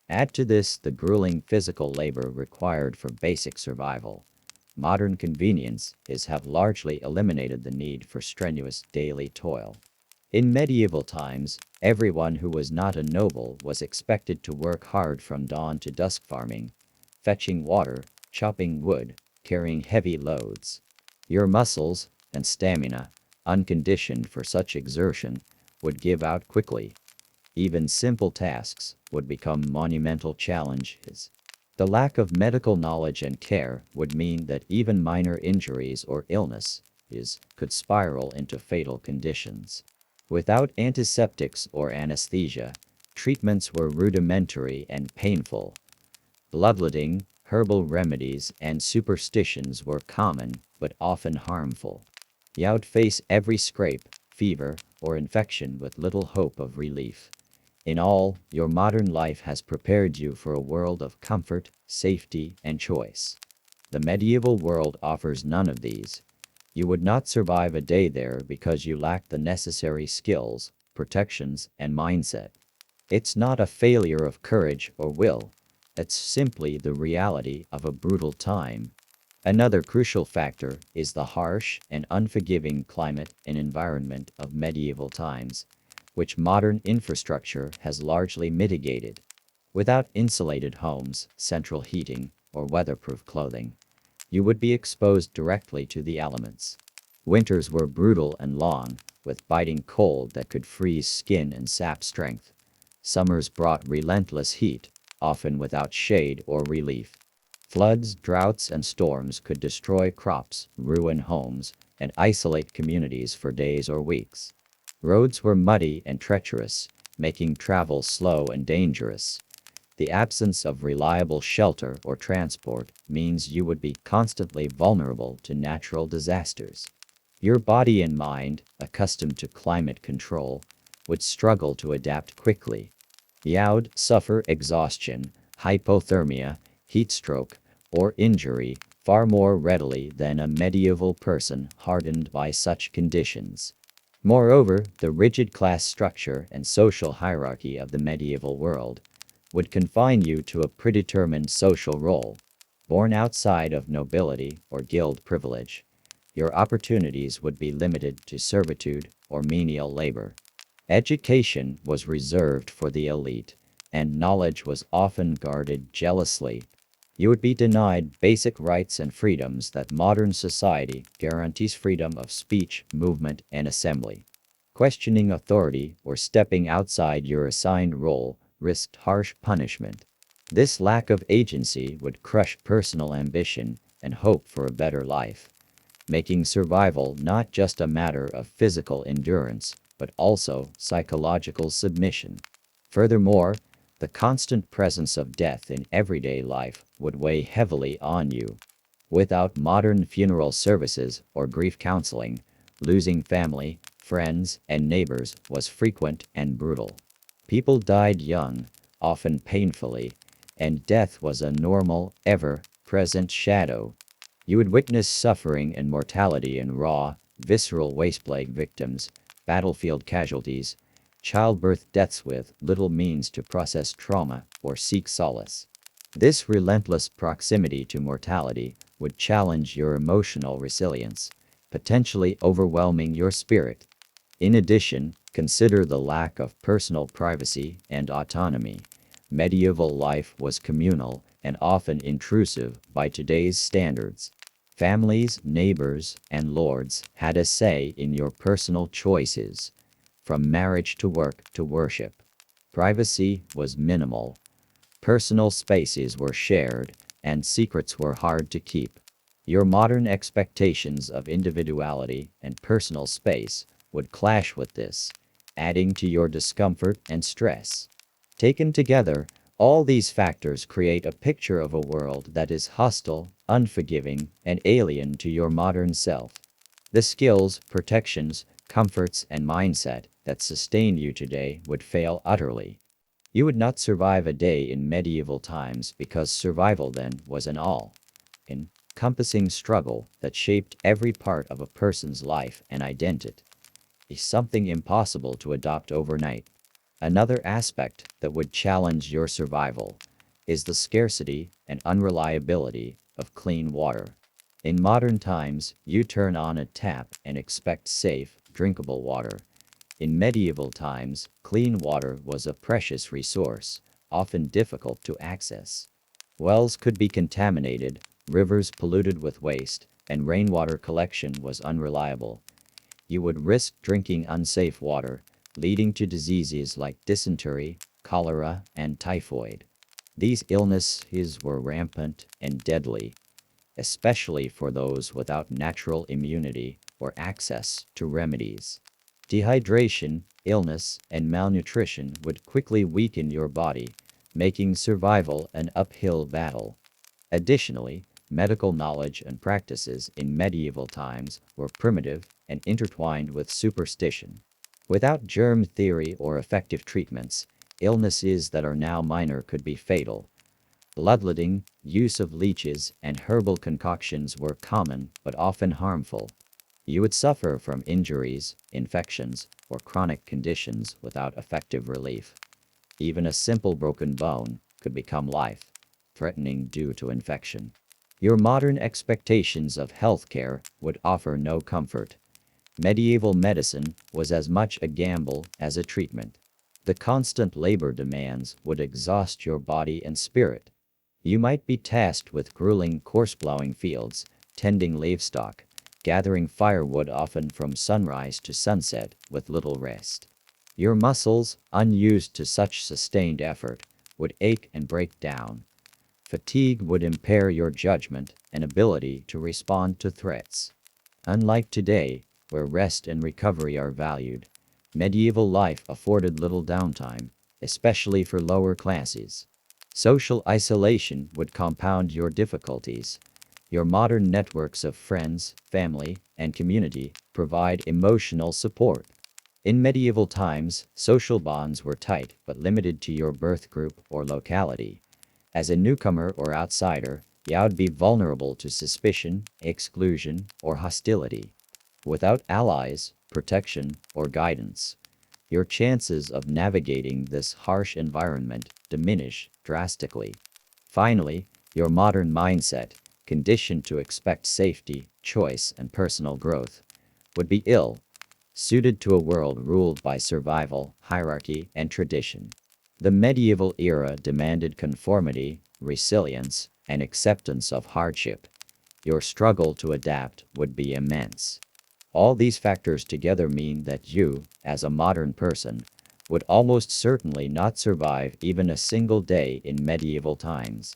Add to this the grueling physical labor required for basic survival. Modern conveniences have largely eliminated the need for strenuous daily toil. In medieval times, everyone who was not a noble was expected to work hard from dawn to dusk, farming, fetching water, chopping wood, carrying heavy loads. Your muscles and stamina, unconditioned for such exertion, would give out quickly. Even simple tasks would become monumental challenges. The lack of medical knowledge and care would mean that even minor injuries or illnesses could spiral into fatal conditions. Without antiseptics or anesthesia, treatments were rudimentary and painful. Bloodletting, herbal remedies, and superstitions were common but often harmful. You'd face every scrape, fever, or infection with little hope of relief. In all, your modern life has prepared you for a world of comfort, safety, and choice. The medieval world offers none of these. You would not survive a day there because you lack the necessary skills, protections, and mindset. It's not a failure of courage or will. It's simply the reality of a brutal time. Another crucial factor is the harsh and unforgiving climate and environment of medieval times, which modern infrastructure has largely mitigated. Without insulated homes, central heating, or weatherproof clothing, you would be exposed directly to the elements. Winters were brutal and long, with biting cold that could freeze skin and sap strength. Summers brought relentless heat, often without shade or relief. Floods, droughts, and storms could destroy crops, ruin homes, and isolate communities for days or weeks. Roads were muddy and treacherous, making travel slow and dangerous. The absence of reliable shelter or transport means you would be constantly vulnerable to natural disasters. Your body and mind, accustomed to climate control, would struggle to adapt quickly. You'd suffer exhaustion, hypothermia, heat stroke, or injury far more readily than a medieval person hardened by such conditions. Moreover, the rigid class structure and social hierarchy of the medieval world would confine you to a predetermined social role. Born outside of nobility or guild privilege, your opportunities would be limited to servitude or menial labor. Education was reserved for the elite, and knowledge was often guarded jealously. You would be denied basic rights and freedoms that modern society guarantees: freedom of speech, movement, and assembly. Questioning authority or stepping outside your assigned role risked harsh punishment. This lack of agency would crush personal ambition and hope for a better life, making survival not just a matter of physical endurance, but also psychological submission. Furthermore, the constant presence of death in everyday life would weigh heavily on you. Without modern funeral services or grief counseling, losing family, friends, and neighbors was frequent and brutal. People died young, often painfully, and death was a normal, ever-present shadow. You would witness suffering and mortality in raw, visceral wasteplague victims, battlefield casualties, childbirth deaths with little means to process trauma or seek solace. This relentless proximity to mortality would challenge your emotional resilience, potentially overwhelming your spirit. In addition, consider the lack of personal privacy and autonomy. Medieval life was communal and often intrusive by today's standards. Families, neighbors, and lords had a say in your personal choices, from marriage to work to worship. Privacy was minimal. Personal spaces were shared, and secrets were hard to keep. Your modern expectations of individuality and personal space would clash with this, adding to your discomfort and stress. Taken together, all these factors create a picture of a world that is hostile, unforgiving, and alien to your modern self. The skills, protections, comforts, and mindset that sustain you today would fail utterly. You would not survive a day in medieval times because survival then was an all-encompassing struggle that shaped every part of a person's life and identity. It's something impossible to adopt overnight. Another aspect that would challenge your survival is the scarcity and unreliability of clean water. In modern times, you turn on a tap and expect safe, drinkable water. In medieval times, clean water was a precious resource, often difficult to access. Wells could be contaminated, rivers polluted with waste, and rainwater collection was unreliable. You would risk drinking unsafe water, leading to diseases like dysentery, cholera, and typhoid. These illnesses were rampant and deadly, especially for those without natural immunity or access to remedies. Dehydration, illness, and malnutrition would quickly weaken your body, making survival an uphill battle. Additionally, medical knowledge and practices in medieval times were primitive and intertwined with superstition. Without germ theory or effective treatments, illnesses that are now minor could be fatal. Bloodletting, use of leeches, and herbal concoctions were common but often harmful. You would suffer from injuries, infections, or chronic conditions without effective relief. Even a simple broken bone could become life-threatening due to infection. Your modern expectations of healthcare would offer no comfort. Medieval medicine was as much a gamble as a treatment. The constant labor demands would exhaust your body and spirit. You might be tasked with grueling coarse-plowing fields, tending livestock, gathering firewood often from sunrise to sunset with little rest. Your muscles, unused to such sustained effort, would ache and break down. Fatigue would impair your judgment and ability to respond to threats. Unlike today, where rest and recovery are valued, medieval life afforded little downtime, especially for lower classes. Social isolation would compound your difficulties. Your modern networks of friends, family, and community provide emotional support. In medieval times, social bonds were tight but limited to your birth group or locality. As a newcomer or outsider, you would be vulnerable to suspicion, exclusion, or hostility. Without allies, protection, or guidance, your chances of navigating this harsh environment diminish drastically. Finally, your modern mindset, conditioned to expect safety, choice, and personal growth, would be ill-suited to a world ruled by survival, hierarchy, and tradition. The medieval era demanded conformity, resilience, and acceptance of hardship. Your struggle to adapt would be immense. All these factors together mean that you, as a modern person, would almost certainly not survive even a single day in medieval times.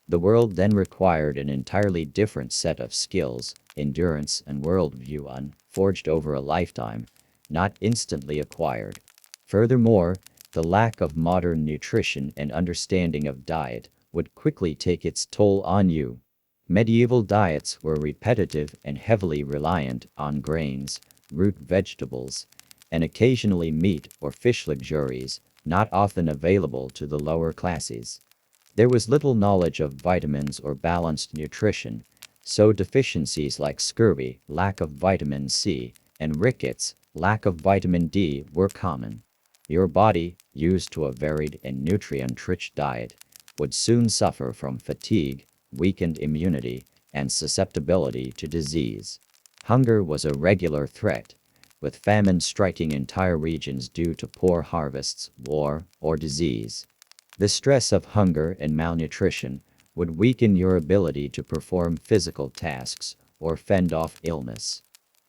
The world then required an entirely different set of skills, endurance, and worldview forged over a lifetime, not instantly acquired. Furthermore, the lack of modern nutrition and understanding of diet would quickly take its toll on you. Medieval diets were repetitive and heavily reliant on grains, root vegetables, and occasionally meat or fish luxuries, not often available to the lower classes. There was little knowledge of vitamins or balanced nutrition, so deficiencies like scurvy, lack of vitamin C, and rickets, lack of vitamin D, were common. Your body, used to a varied and nutrient-rich diet, would soon suffer from fatigue, weakened immunity, and susceptibility to disease. Hunger was a regular threat, with famine striking entire regions due to poor harvests, war, or disease. The stress of hunger and malnutrition would weaken your ability to perform physical tasks or fend off illness.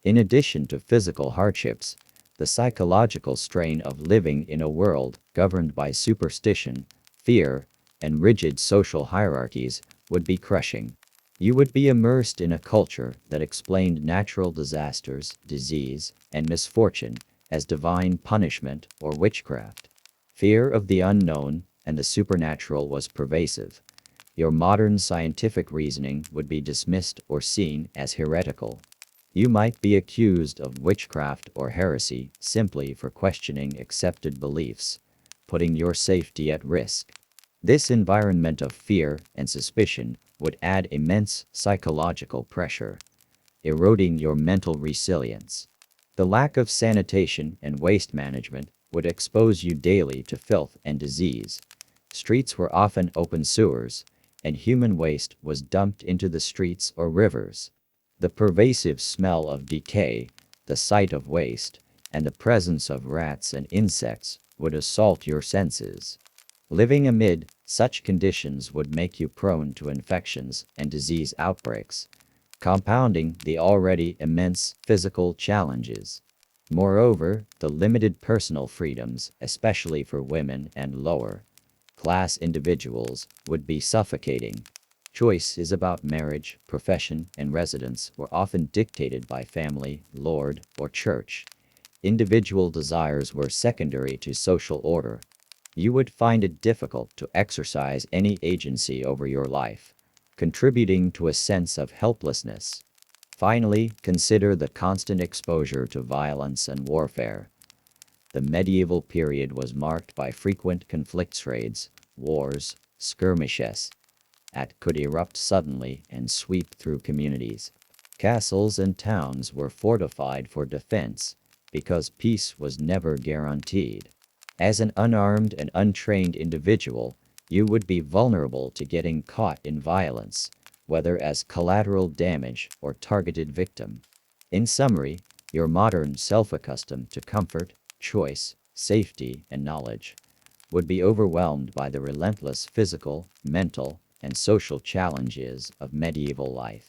In addition to physical hardships, the psychological strain of living in a world governed by superstition, fear, and rigid social hierarchies would be crushing. You would be immersed in a culture that explained natural disasters, disease, and misfortune as divine punishment or witchcraft. Fear of the unknown and the supernatural was pervasive. Your modern scientific reasoning would be dismissed or seen as heretical. You might be accused of witchcraft or heresy simply for questioning accepted beliefs, putting your safety at risk. This environment of fear and suspicion would add immense psychological pressure, eroding your mental resilience. The lack of sanitation and waste management would expose you daily to filth and disease. Streets were often open sewers, and human waste was dumped into the streets or rivers. The pervasive smell of decay, the sight of waste, and the presence of rats and insects would assault your senses. Living amid such conditions would make you prone to infections and disease outbreaks, compounding the already immense physical challenges. Moreover, the limited personal freedoms, especially for women and lower-class individuals, would be suffocating. Choices about marriage, profession, and residence were often dictated by family, lord, or church. Individual desires were secondary to social order. You would find it difficult to exercise any agency over your life, contributing to a sense of helplessness. Finally, consider the constant exposure to violence and warfare. The medieval period was marked by frequent conflicts, raids, wars, skirmishes that could erupt suddenly and sweep through communities. Castles and towns were fortified for defense because peace was never guaranteed. As an unarmed and untrained individual, you would be vulnerable to getting caught in violence, whether as collateral damage or targeted victim. In summary, your modern self accustomed to comfort, choice, safety, and knowledge would be overwhelmed by the relentless physical, mental, and social challenges of medieval life.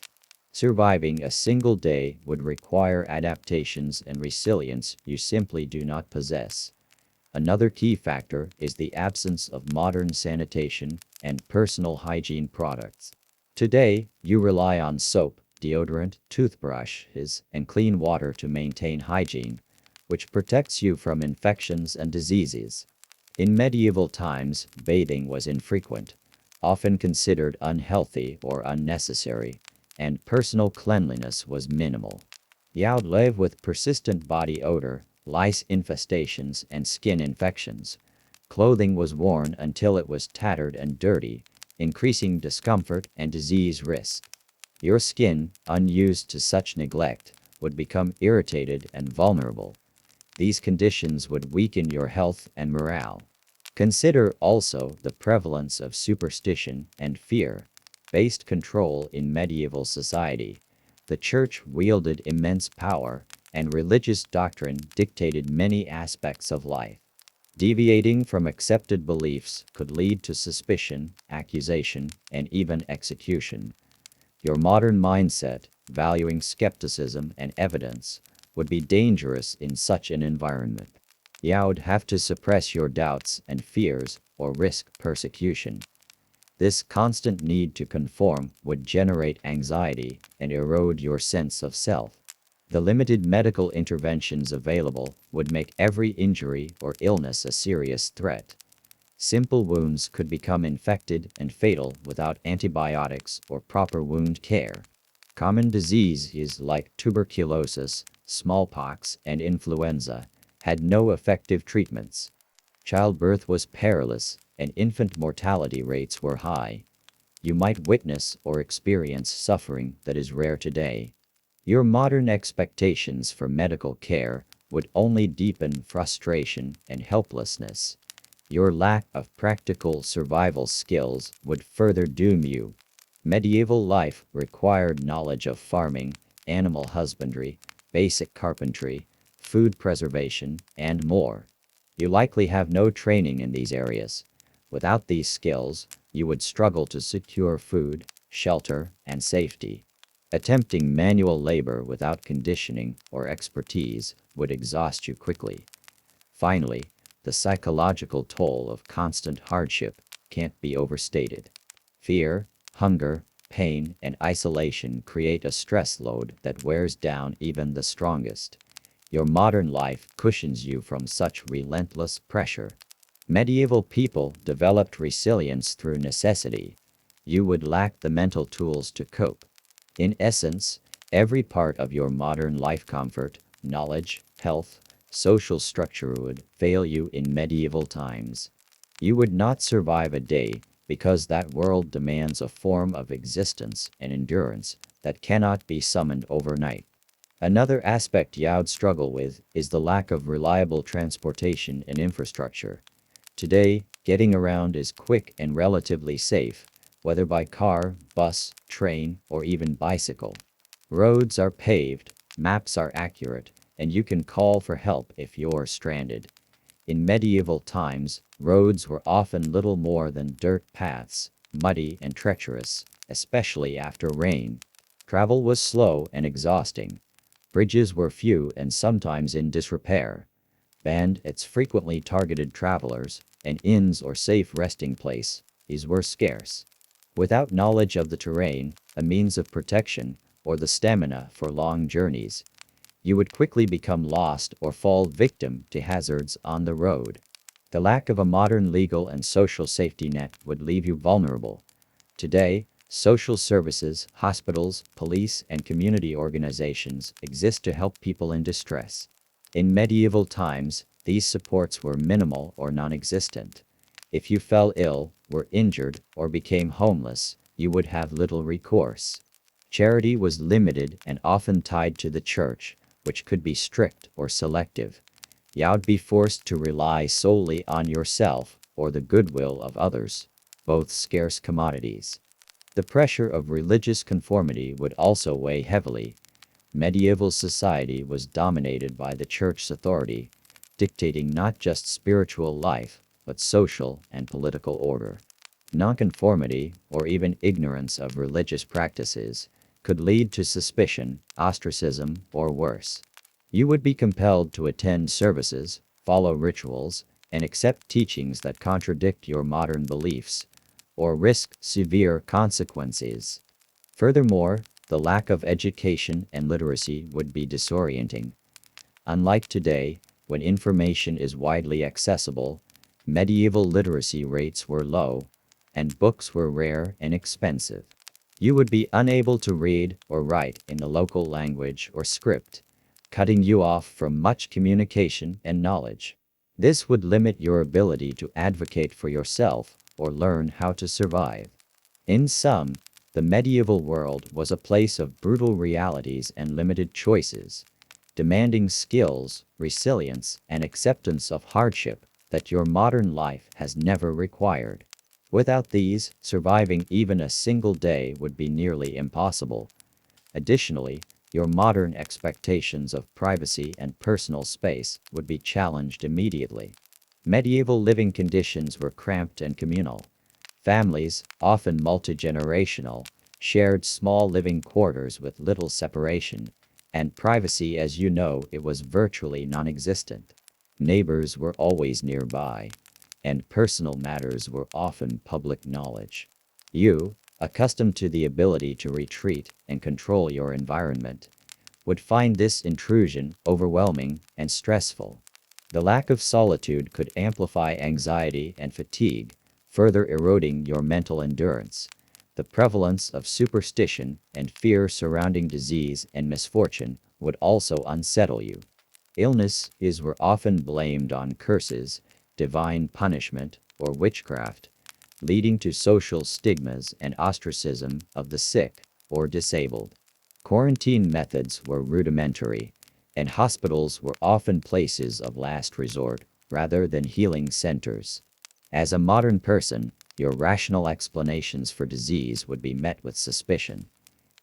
Surviving a single day would require adaptations and resilience you simply do not possess. Another key factor is the absence of modern sanitation and personal hygiene products. Today, you rely on soap, deodorant, toothbrushes, and clean water to maintain hygiene, which protects you from infections and diseases. In medieval times, bathing was infrequent, often considered unhealthy or unnecessary, and personal cleanliness was minimal. You would live with persistent body odor, lice infestations, and skin infections. Clothing was worn until it was tattered and dirty, increasing discomfort and disease risk. Your skin, unused to such neglect, would become irritated and vulnerable. These conditions would weaken your health and morale. Consider also the prevalence of superstition and fear-based control in medieval society. The church wielded immense power, and religious doctrine dictated many aspects of life. Deviating from accepted beliefs could lead to suspicion, accusation, and even execution. Your modern mindset, valuing skepticism and evidence, would be dangerous in such an environment. You would have to suppress your doubts and fears or risk persecution. This constant need to conform would generate anxiety and erode your sense of self. The limited medical interventions available would make every injury or illness a serious threat. Simple wounds could become infected and fatal without antibiotics or proper wound care. Common diseases like tuberculosis, smallpox, and influenza had no effective treatments. Childbirth was perilous, and infant mortality rates were high. You might witness or experience suffering that is rare today. Your modern expectations for medical care would only deepen frustration and helplessness. Your lack of practical survival skills would further doom you. Medieval life required knowledge of farming, animal husbandry, basic carpentry, food preservation, and more. You likely have no training in these areas. Without these skills, you would struggle to secure food, shelter, and safety. Attempting manual labor without conditioning or expertise would exhaust you quickly. Finally, the psychological toll of constant hardship can't be overstated. Fear, hunger, pain, and isolation create a stress load that wears down even the strongest. Your modern life cushions you from such relentless pressure. Medieval people developed resilience through necessity. You would lack the mental tools to cope. In essence, every part of your modern life comfort, knowledge, health, social structure would fail you in medieval times. You would not survive a day because that world demands a form of existence and endurance that cannot be summoned overnight. Another aspect you'd struggle with is the lack of reliable transportation and infrastructure. Today, getting around is quick and relatively safe, whether by car, bus, train, or even bicycle. Roads are paved, maps are accurate, and you can call for help if you're stranded. In medieval times, roads were often little more than dirt paths, muddy and treacherous, especially after rain. Travel was slow and exhausting. Bridges were few and sometimes in disrepair. Bandits frequently targeted travelers, and inns or safe resting places were scarce. Without knowledge of the terrain, a means of protection, or the stamina for long journeys, you would quickly become lost or fall victim to hazards on the road. The lack of a modern legal and social safety net would leave you vulnerable. Today, social services, hospitals, police, and community organizations exist to help people in distress. In medieval times, these supports were minimal or non-existent. If you fell ill, were injured, or became homeless, you would have little recourse. Charity was limited and often tied to the church, which could be strict or selective. You'd be forced to rely solely on yourself or the goodwill of others, both scarce commodities. The pressure of religious conformity would also weigh heavily. Medieval society was dominated by the church's authority, dictating not just spiritual life, but social and political order. Nonconformity, or even ignorance of religious practices, could lead to suspicion, ostracism, or worse. You would be compelled to attend services, follow rituals, and accept teachings that contradict your modern beliefs, or risk severe consequences. Furthermore, the lack of education and literacy would be disorienting. Unlike today, when information is widely accessible, medieval literacy rates were low, and books were rare and expensive. You would be unable to read or write in the local language or script, cutting you off from much communication and knowledge. This would limit your ability to advocate for yourself or learn how to survive. In sum, the medieval world was a place of brutal realities and limited choices, demanding skills, resilience, and acceptance of hardship that your modern life has never required. Without these, surviving even a single day would be nearly impossible. Additionally, your modern expectations of privacy and personal space would be challenged immediately. Medieval living conditions were cramped and communal. Families, often multi-generational, shared small living quarters with little separation, and privacy, as you know, it was virtually non-existent. Neighbors were always nearby, and personal matters were often public knowledge. You, accustomed to the ability to retreat and control your environment, would find this intrusion overwhelming and stressful. The lack of solitude could amplify anxiety and fatigue, further eroding your mental endurance. The prevalence of superstition and fear surrounding disease and misfortune would also unsettle you. Illnesses were often blamed on curses, divine punishment, or witchcraft, leading to social stigmas and ostracism of the sick or disabled. Quarantine methods were rudimentary, and hospitals were often places of last resort rather than healing centers. As a modern person, your rational explanations for disease would be met with suspicion,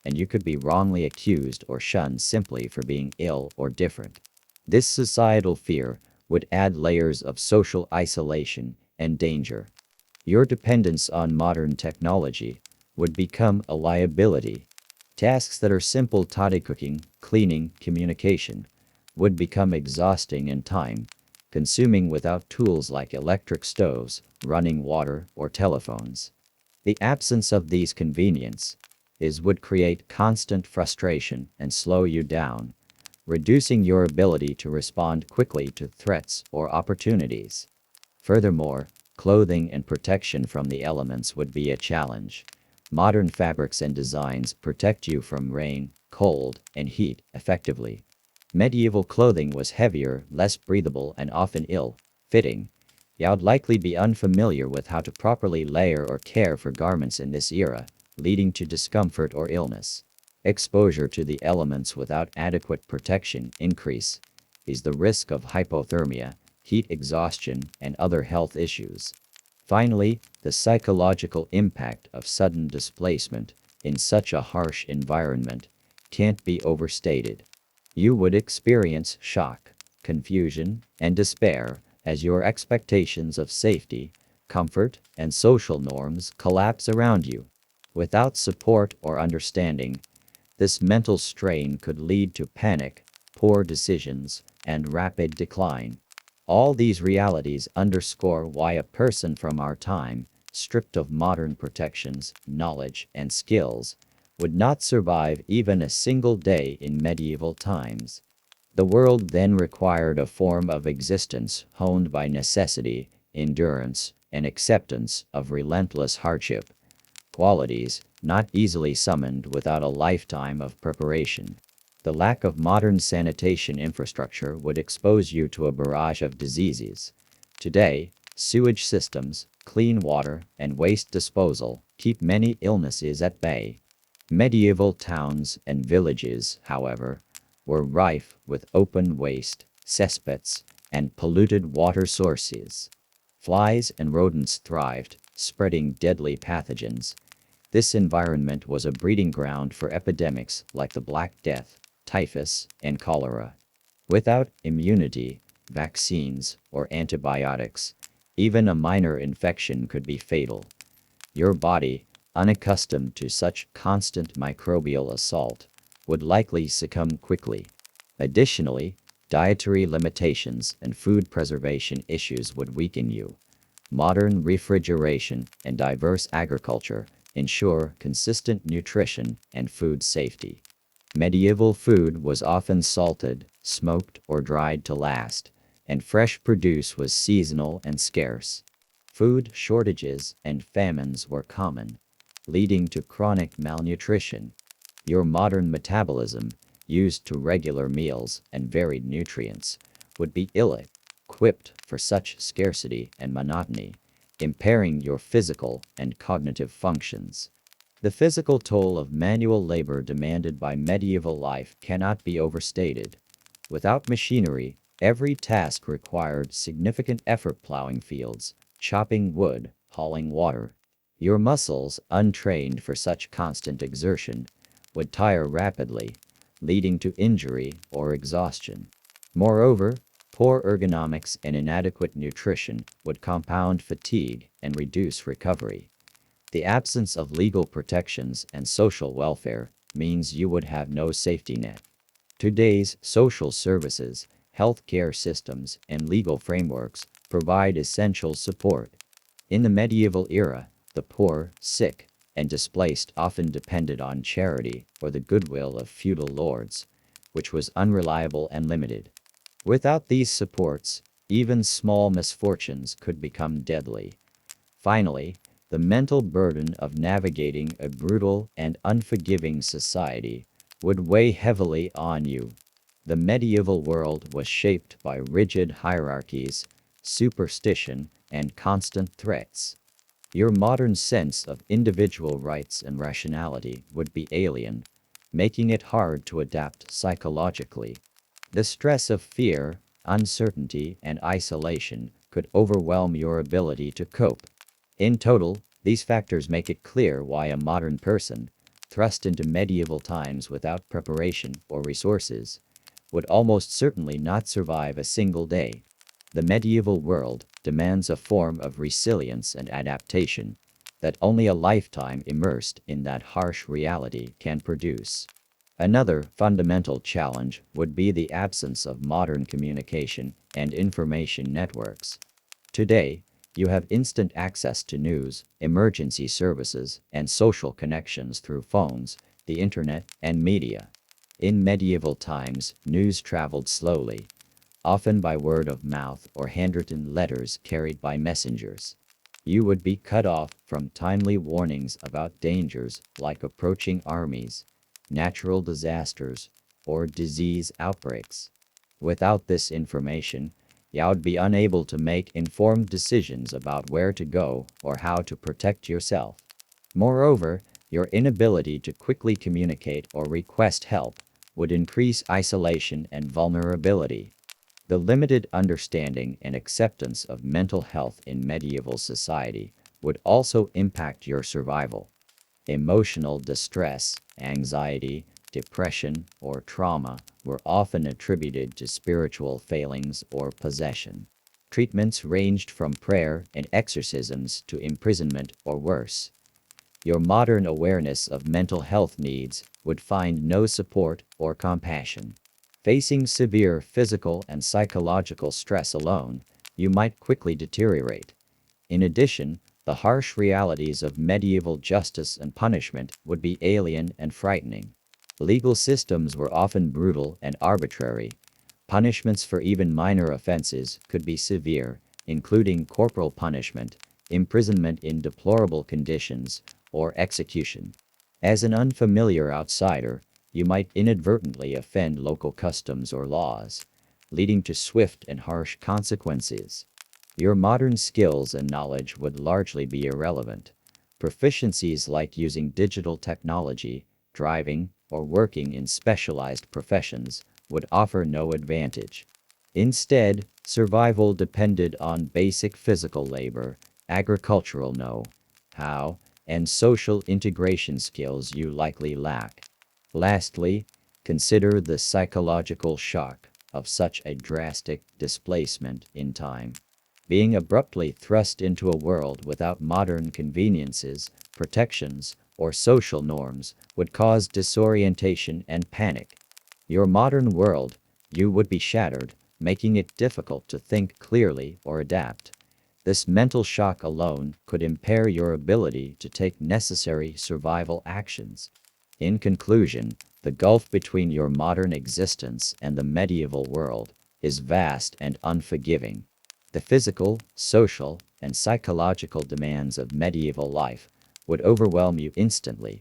and you could be wrongly accused or shunned simply for being ill or different. This societal fear would add layers of social isolation and danger. Your dependence on modern technology would become a liability. Tasks that are simple toddy cooking, cleaning, communication would become exhausting and time consuming without tools like electric stoves, running water, or telephones. The absence of these conveniences would create constant frustration and slow you down, reducing your ability to respond quickly to threats or opportunities. Furthermore, clothing and protection from the elements would be a challenge. Modern fabrics and designs protect you from rain, cold, and heat effectively. Medieval clothing was heavier, less breathable, and often ill-fitting. You'd likely be unfamiliar with how to properly layer or care for garments in this era, leading to discomfort or illness. Exposure to the elements without adequate protection increases the risk of hypothermia, heat exhaustion, and other health issues. Finally, the psychological impact of sudden displacement in such a harsh environment can't be overstated. You would experience shock, confusion, and despair as your expectations of safety, comfort, and social norms collapse around you. Without support or understanding, this mental strain could lead to panic, poor decisions, and rapid decline. All these realities underscore why a person from our time, stripped of modern protections, knowledge, and skills, would not survive even a single day in medieval times. The world then required a form of existence honed by necessity, endurance, and acceptance of relentless hardship, qualities not easily summoned without a lifetime of preparation. The lack of modern sanitation infrastructure would expose you to a barrage of diseases. Today, sewage systems, clean water, and waste disposal keep many illnesses at bay. Medieval towns and villages, however, were rife with open waste, cesspits, and polluted water sources. Flies and rodents thrived, spreading deadly pathogens. This environment was a breeding ground for epidemics like the Black Death, typhus, and cholera. Without immunity, vaccines, or antibiotics, even a minor infection could be fatal. Your body, unaccustomed to such constant microbial assault, would likely succumb quickly. Additionally, dietary limitations and food preservation issues would weaken you. Modern refrigeration and diverse agriculture ensure consistent nutrition and food safety. Medieval food was often salted, smoked, or dried to last, and fresh produce was seasonal and scarce. Food shortages and famines were common, leading to chronic malnutrition. Your modern metabolism, used to regular meals and varied nutrients, would be ill-equipped for such scarcity and monotony, impairing your physical and cognitive functions. The physical toll of manual labor demanded by medieval life cannot be overstated. Without machinery, every task required significant effort plowing fields, chopping wood, hauling water. Your muscles, untrained for such constant exertion, would tire rapidly, leading to injury or exhaustion. Moreover, Poor ergonomics and inadequate nutrition would compound fatigue and reduce recovery. The absence of legal protections and social welfare means you would have no safety net. Today's social services, healthcare systems, and legal frameworks provide essential support. In the medieval era, the poor, sick, and displaced often depended on charity or the goodwill of feudal lords, which was unreliable and limited. Without these supports, even small misfortunes could become deadly. Finally, the mental burden of navigating a brutal and unforgiving society would weigh heavily on you. The medieval world was shaped by rigid hierarchies, superstition, and constant threats. Your modern sense of individual rights and rationality would be alien, making it hard to adapt psychologically. The stress of fear, uncertainty, and isolation could overwhelm your ability to cope. In total, these factors make it clear why a modern person, thrust into medieval times without preparation or resources, would almost certainly not survive a single day. The medieval world demands a form of resilience and adaptation that only a lifetime immersed in that harsh reality can produce. Another fundamental challenge would be the absence of modern communication and information networks. Today, you have instant access to news, emergency services, and social connections through phones, the internet, and media. In medieval times, news traveled slowly, often by word of mouth or handwritten letters carried by messengers. You would be cut off from timely warnings about dangers like approaching armies, natural disasters, or disease outbreaks. Without this information, you would be unable to make informed decisions about where to go or how to protect yourself. Moreover, your inability to quickly communicate or request help would increase isolation and vulnerability. The limited understanding and acceptance of mental health in medieval society would also impact your survival. Emotional distress, anxiety, depression, or trauma were often attributed to spiritual failings or possession. Treatments ranged from prayer and exorcisms to imprisonment or worse. Your modern awareness of mental health needs would find no support or compassion. Facing severe physical and psychological stress alone, you might quickly deteriorate. In addition, the harsh realities of medieval justice and punishment would be alien and frightening. Legal systems were often brutal and arbitrary. Punishments for even minor offenses could be severe, including corporal punishment, imprisonment in deplorable conditions, or execution. As an unfamiliar outsider, you might inadvertently offend local customs or laws, leading to swift and harsh consequences. Your modern skills and knowledge would largely be irrelevant. Proficiencies like using digital technology, driving, or working in specialized professions would offer no advantage. Instead, survival depended on basic physical labor, agricultural know-how, and social integration skills you likely lack. Lastly, consider the psychological shock of such a drastic displacement in time. Being abruptly thrust into a world without modern conveniences, protections, or social norms would cause disorientation and panic. Your modern world, you would be shattered, making it difficult to think clearly or adapt. This mental shock alone could impair your ability to take necessary survival actions. In conclusion, the gulf between your modern existence and the medieval world is vast and unforgiving. The physical, social, and psychological demands of medieval life would overwhelm you instantly,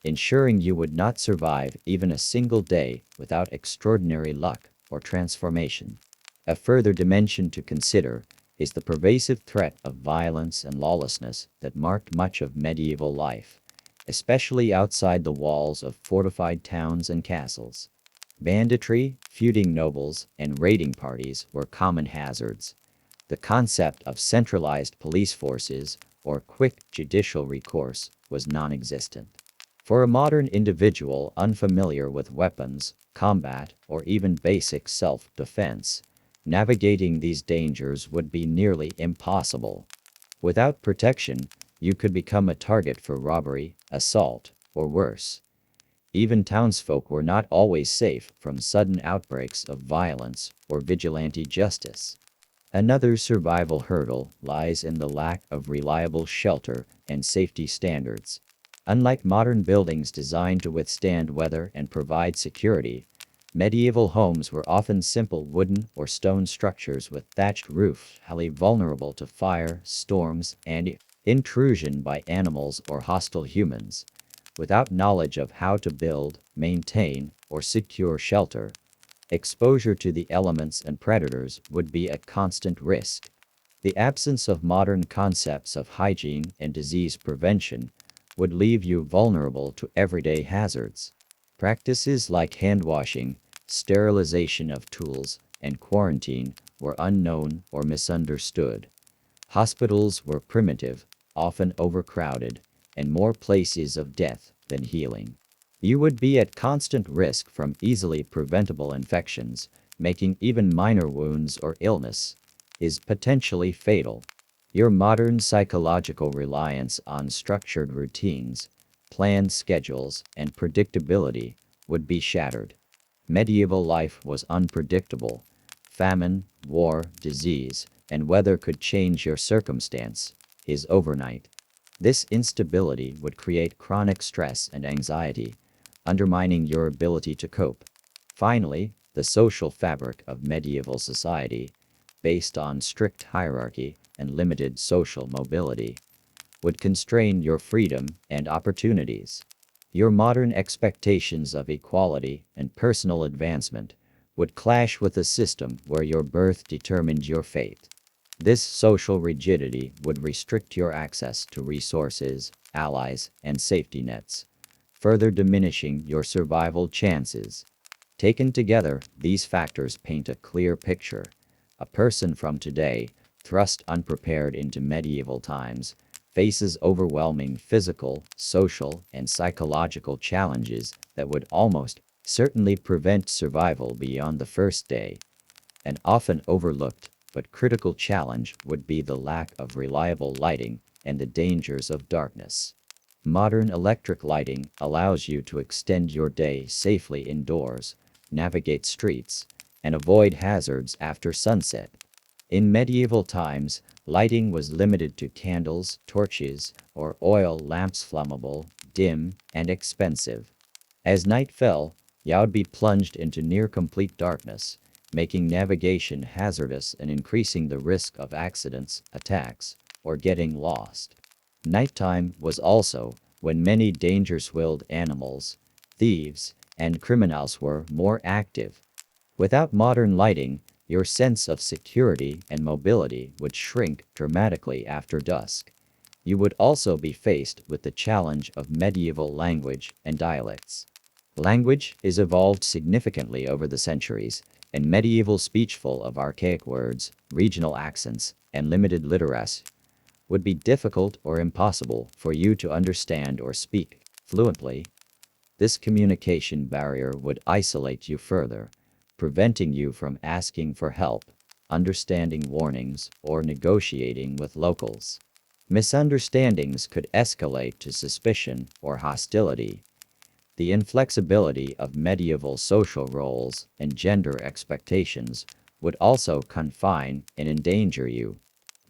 ensuring you would not survive even a single day without extraordinary luck or transformation. A further dimension to consider is the pervasive threat of violence and lawlessness that marked much of medieval life, especially outside the walls of fortified towns and castles. Banditry, feuding nobles, and raiding parties were common hazards. The concept of centralized police forces or quick judicial recourse was non-existent. For a modern individual unfamiliar with weapons, combat, or even basic self-defense, Navigating these dangers would be nearly impossible. Without protection, you could become a target for robbery, assault, or worse. Even townsfolk were not always safe from sudden outbreaks of violence or vigilante justice. Another survival hurdle lies in the lack of reliable shelter and safety standards. Unlike modern buildings designed to withstand weather and provide security, medieval homes were often simple wooden or stone structures with thatched roofs, highly vulnerable to fire, storms, and intrusion by animals or hostile humans. Without knowledge of how to build, maintain, or secure shelter, exposure to the elements and predators would be a constant risk. The absence of modern concepts of hygiene and disease prevention would leave you vulnerable to everyday hazards. Practices like hand washing, sterilization of tools, and quarantine were unknown or misunderstood. Hospitals were primitive, often overcrowded, and more places of death than healing. You would be at constant risk from easily preventable infections, making even minor wounds or illness is potentially fatal. Your modern psychological reliance on structured routines, planned schedules, and predictability would be shattered. Medieval life was unpredictable. Famine, war, disease, and weather could change your circumstance is overnight. This instability would create chronic stress and anxiety, undermining your ability to cope. Finally, the social fabric of medieval society, based on strict hierarchy and limited social mobility, would constrain your freedom and opportunities. Your modern expectations of equality and personal advancement would clash with a system where your birth determined your fate. This social rigidity would restrict your access to resources, allies, and safety nets, further diminishing your survival chances. Taken together, these factors paint a clear picture. A person from today, thrust unprepared into medieval times, faces overwhelming physical, social, and psychological challenges that would almost certainly prevent survival beyond the first day. An often overlooked but critical challenge would be the lack of reliable lighting and the dangers of darkness. Modern electric lighting allows you to extend your day safely indoors, navigate streets, and avoid hazards after sunset. In medieval times, lighting was limited to candles, torches, or oil lamps, flammable, dim, and expensive. As night fell, you would be plunged into near-complete darkness, making navigation hazardous and increasing the risk of accidents, attacks, or getting lost. Nighttime was also when many dangerous-willed animals, thieves, and criminals were more active. Without modern lighting, your sense of security and mobility would shrink dramatically after dusk. You would also be faced with the challenge of medieval language and dialects. Language is evolved significantly over the centuries, and medieval speech full of archaic words, regional accents, and limited literacy would be difficult or impossible for you to understand or speak fluently. This communication barrier would isolate you further, preventing you from asking for help, understanding warnings, or negotiating with locals. Misunderstandings could escalate to suspicion or hostility. The inflexibility of medieval social roles and gender expectations would also confine and endanger you.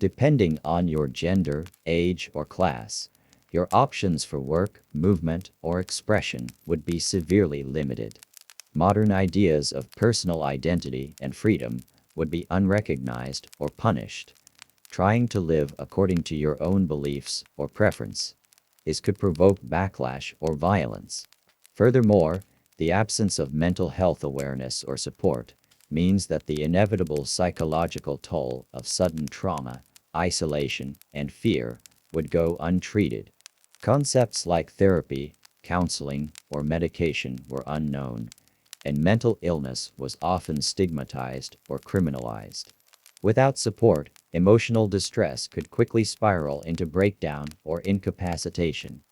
Depending on your gender, age, or class, your options for work, movement, or expression would be severely limited. Modern ideas of personal identity and freedom would be unrecognized or punished. Trying to live according to your own beliefs or preference could provoke backlash or violence. Furthermore, the absence of mental health awareness or support means that the inevitable psychological toll of sudden trauma, isolation, and fear would go untreated. Concepts like therapy, counseling, or medication were unknown, and mental illness was often stigmatized or criminalized. Without support, emotional distress could quickly spiral into breakdown or incapacitation.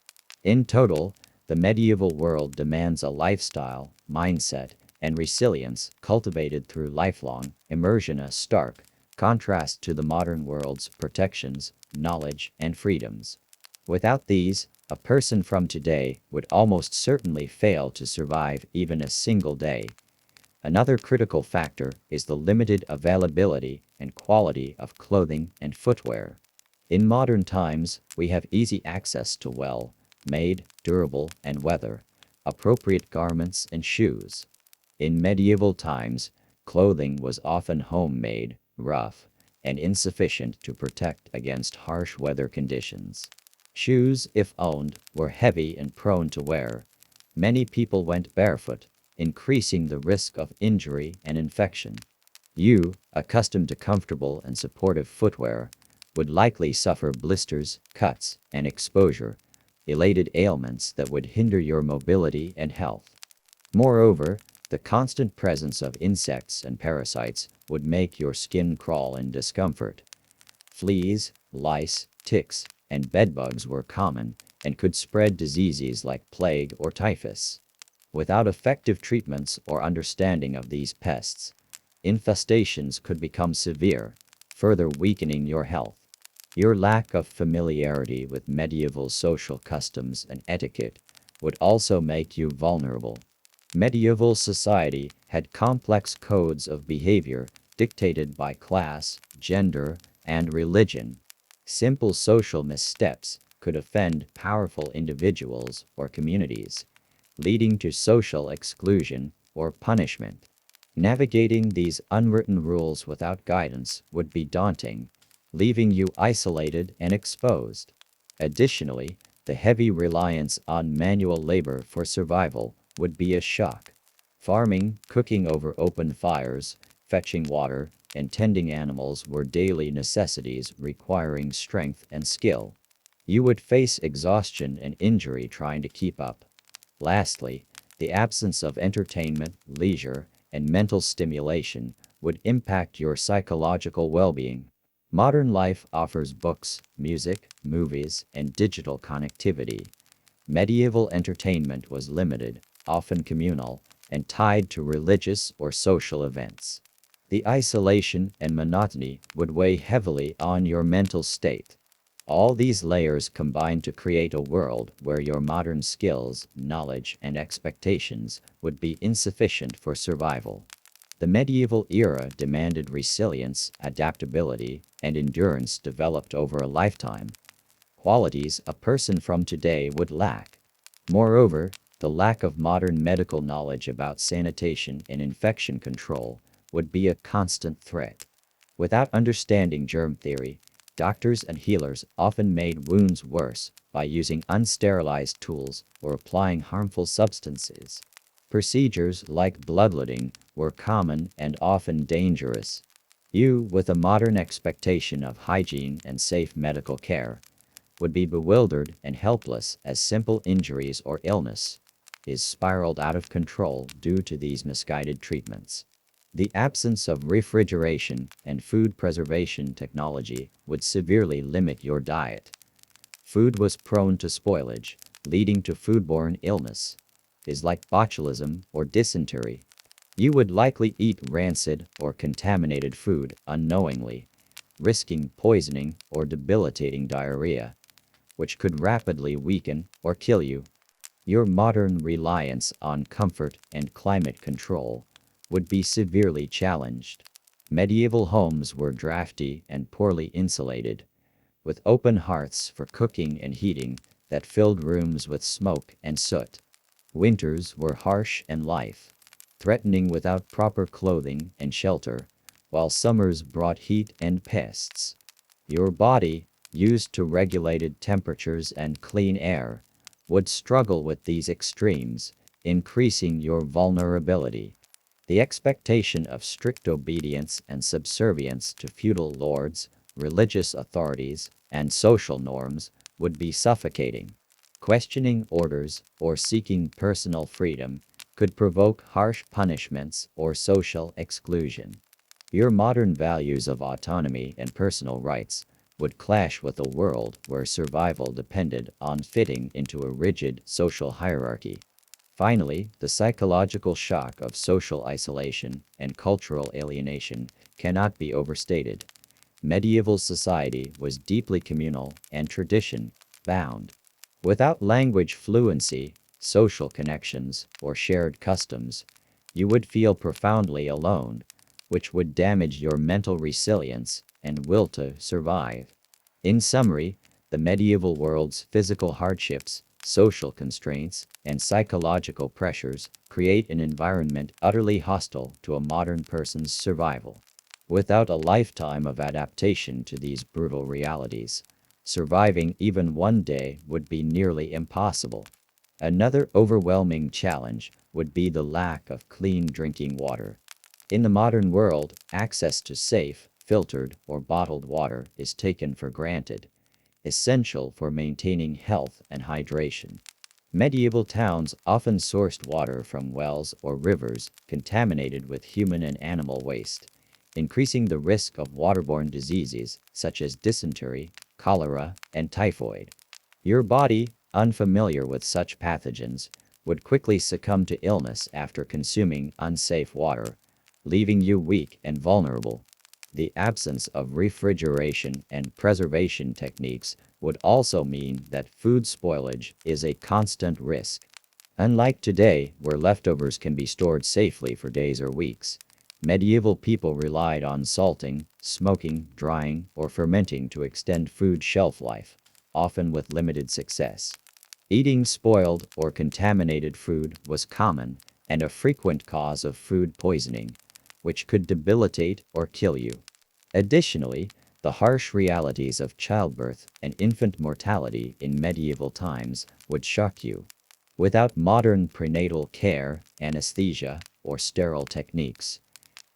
In total, the medieval world demands a lifestyle, mindset, and resilience cultivated through lifelong immersion, a stark contrast to the modern world's protections, knowledge, and freedoms. Without these, a person from today would almost certainly fail to survive even a single day. Another critical factor is the limited availability and quality of clothing and footwear. In modern times, we have easy access to well-made, durable, and weather-appropriate garments and shoes. In medieval times, clothing was often homemade, rough, and insufficient to protect against harsh weather conditions. Shoes, if owned, were heavy and prone to wear. Many people went barefoot, increasing the risk of injury and infection. You, accustomed to comfortable and supportive footwear, would likely suffer blisters, cuts, and exposure-related ailments that would hinder your mobility and health. Moreover, the constant presence of insects and parasites would make your skin crawl in discomfort. Fleas, lice, ticks, and bedbugs were common and could spread diseases like plague or typhus. Without effective treatments or understanding of these pests, infestations could become severe, further weakening your health. Your lack of familiarity with medieval social customs and etiquette would also make you vulnerable. Medieval society had complex codes of behavior dictated by class, gender, and religion. Simple social missteps could offend powerful individuals or communities, leading to social exclusion or punishment. Navigating these unwritten rules without guidance would be daunting, leaving you isolated and exposed. Additionally, the heavy reliance on manual labor for survival would be a shock. Farming, cooking over open fires, fetching water, and tending animals were daily necessities requiring strength and skill. You would face exhaustion and injury trying to keep up. Lastly, the absence of entertainment, leisure, and mental stimulation would impact your psychological well-being. Modern life offers books, music, movies, and digital connectivity. Medieval entertainment was limited, often communal, and tied to religious or social events. The isolation and monotony would weigh heavily on your mental state. All these layers combine to create a world where your modern skills, knowledge, and expectations would be insufficient for survival. The medieval era demanded resilience, adaptability, and endurance developed over a lifetime, qualities a person from today would lack. Moreover, the lack of modern medical knowledge about sanitation and infection control would be a constant threat. Without understanding germ theory, doctors and healers often made wounds worse by using unsterilized tools or applying harmful substances. Procedures like bloodletting were common and often dangerous. You, with a modern expectation of hygiene and safe medical care, would be bewildered and helpless as simple injuries or illness is spiraled out of control due to these misguided treatments. The absence of refrigeration and food preservation technology would severely limit your diet. Food was prone to spoilage, leading to foodborne illness, like botulism or dysentery. You would likely eat rancid or contaminated food unknowingly, risking poisoning or debilitating diarrhea, which could rapidly weaken or kill you. Your modern reliance on comfort and climate control would be severely challenged. Medieval homes were drafty and poorly insulated, with open hearths for cooking and heating that filled rooms with smoke and soot. Winters were harsh and life-threatening without proper clothing and shelter, while summers brought heat and pests. Your body, used to regulated temperatures and clean air, would struggle with these extremes, increasing your vulnerability. The expectation of strict obedience and subservience to feudal lords, religious authorities, and social norms would be suffocating. Questioning orders or seeking personal freedom could provoke harsh punishments or social exclusion. Your modern values of autonomy and personal rights would clash with a world where survival depended on fitting into a rigid social hierarchy. Finally, the psychological shock of social isolation and cultural alienation cannot be overstated. Medieval society was deeply communal and tradition bound. Without language fluency, social connections, or shared customs, you would feel profoundly alone, which would damage your mental resilience and will to survive. In summary, the medieval world's physical hardships, social constraints, and psychological pressures create an environment utterly hostile to a modern person's survival. Without a lifetime of adaptation to these brutal realities, surviving even one day would be nearly impossible. Another overwhelming challenge would be the lack of clean drinking water. In the modern world, access to safe, filtered, or bottled water is taken for granted, essential for maintaining health and hydration. Medieval towns often sourced water from wells or rivers contaminated with human and animal waste, increasing the risk of waterborne diseases such as dysentery, cholera, and typhoid. Your body, unfamiliar with such pathogens, would quickly succumb to illness after consuming unsafe water, leaving you weak and vulnerable. The absence of refrigeration and preservation techniques would also mean that food spoilage is a constant risk. Unlike today, where leftovers can be stored safely for days or weeks, medieval people relied on salting, smoking, drying, or fermenting to extend food shelf life, often with limited success. Eating spoiled or contaminated food was common and a frequent cause of food poisoning, which could debilitate or kill you. Additionally, the harsh realities of childbirth and infant mortality in medieval times would shock you. Without modern prenatal care, anesthesia, or sterile techniques,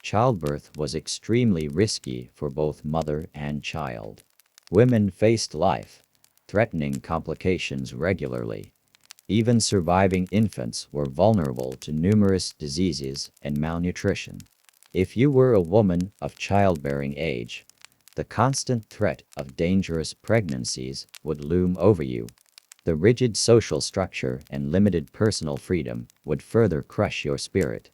childbirth was extremely risky for both mother and child. Women faced life-threatening complications regularly. Even surviving infants were vulnerable to numerous diseases and malnutrition. If you were a woman of childbearing age, the constant threat of dangerous pregnancies would loom over you. The rigid social structure and limited personal freedom would further crush your spirit.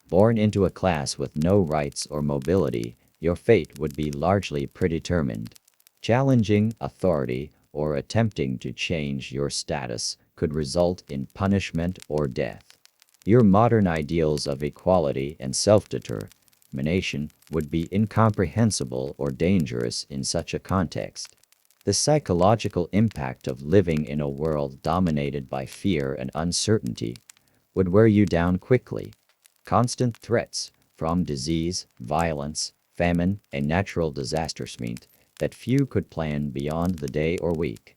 Born into a class with no rights or mobility, your fate would be largely predetermined. Challenging authority or attempting to change your status could result in punishment or death. Your modern ideals of equality and self-determination would be incomprehensible or dangerous in such a context. The psychological impact of living in a world dominated by fear and uncertainty would wear you down quickly. Constant threats from disease, violence, famine, and natural disasters meant that few could plan beyond the day or week.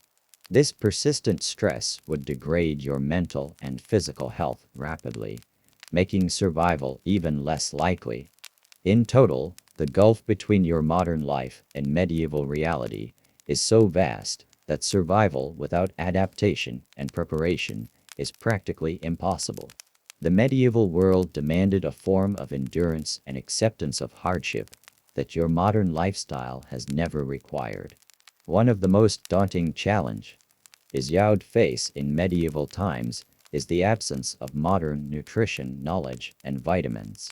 This persistent stress would degrade your mental and physical health rapidly, making survival even less likely. In total, the gulf between your modern life and medieval reality is so vast that survival without adaptation and preparation is practically impossible. The medieval world demanded a form of endurance and acceptance of hardship that your modern lifestyle has never required. One of the most daunting challenges you'd face in medieval times is the absence of modern nutrition knowledge and vitamins.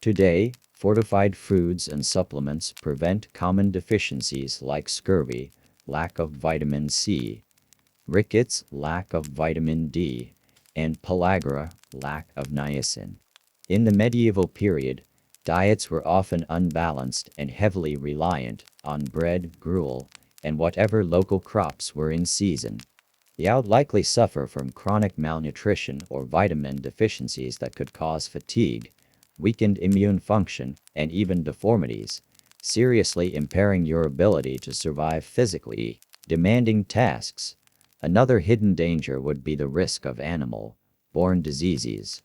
Today, fortified foods and supplements prevent common deficiencies like scurvy, lack of vitamin C, rickets, lack of vitamin D, and pellagra, lack of niacin. In the medieval period, diets were often unbalanced and heavily reliant on bread, gruel, and whatever local crops were in season. You'd likely suffer from chronic malnutrition or vitamin deficiencies that could cause fatigue, weakened immune function, and even deformities, seriously impairing your ability to survive physically demanding tasks. Another hidden danger would be the risk of animal-borne diseases.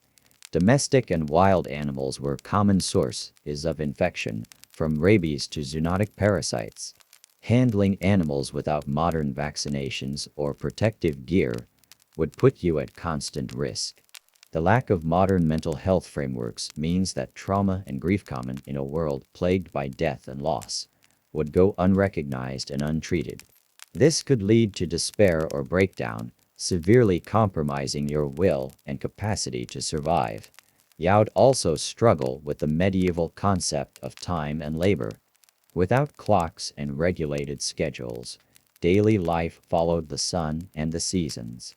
Domestic and wild animals were common sources of infection, from rabies to zoonotic parasites. Handling animals without modern vaccinations or protective gear would put you at constant risk. The lack of modern mental health frameworks means that trauma and grief common in a world plagued by death and loss would go unrecognized and untreated. This could lead to despair or breakdown, severely compromising your will and capacity to survive. You'd also struggle with the medieval concept of time and labor. Without clocks and regulated schedules, daily life followed the sun and the seasons.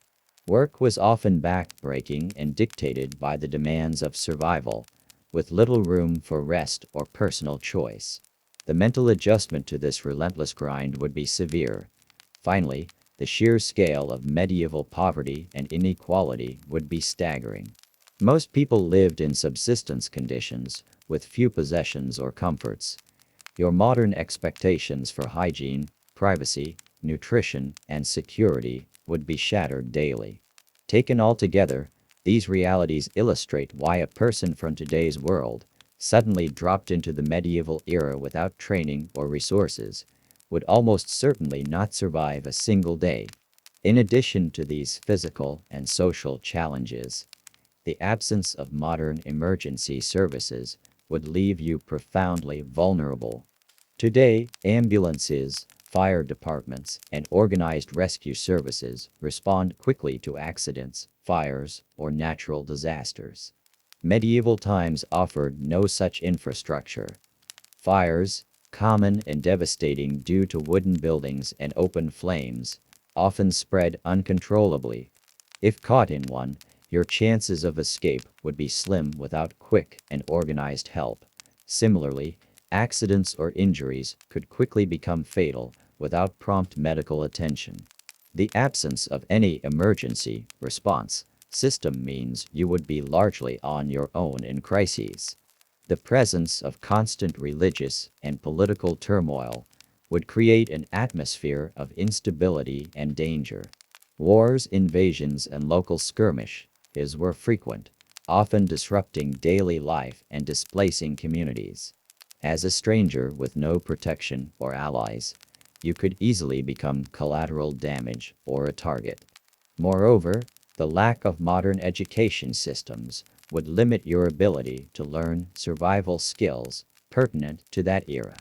Work was often backbreaking and dictated by the demands of survival, with little room for rest or personal choice. The mental adjustment to this relentless grind would be severe. Finally, the sheer scale of medieval poverty and inequality would be staggering. Most people lived in subsistence conditions, with few possessions or comforts. Your modern expectations for hygiene, privacy, nutrition, and security would be shattered daily. Taken all together, these realities illustrate why a person from today's world, suddenly dropped into the medieval era without training or resources, would almost certainly not survive a single day. In addition to these physical and social challenges, the absence of modern emergency services would leave you profoundly vulnerable. Today, ambulances, fire departments, and organized rescue services respond quickly to accidents, fires, or natural disasters. Medieval times offered no such infrastructure. Fires, common and devastating due to wooden buildings and open flames, often spread uncontrollably. If caught in one, your chances of escape would be slim without quick and organized help. Similarly, accidents or injuries could quickly become fatal without prompt medical attention. The absence of any emergency response system means you would be largely on your own in crises. The presence of constant religious and political turmoil would create an atmosphere of instability and danger. Wars, invasions, and local skirmishes were frequent, often disrupting daily life and displacing communities. As a stranger with no protection or allies, you could easily become collateral damage or a target. Moreover, the lack of modern education systems would limit your ability to learn survival skills pertinent to that era.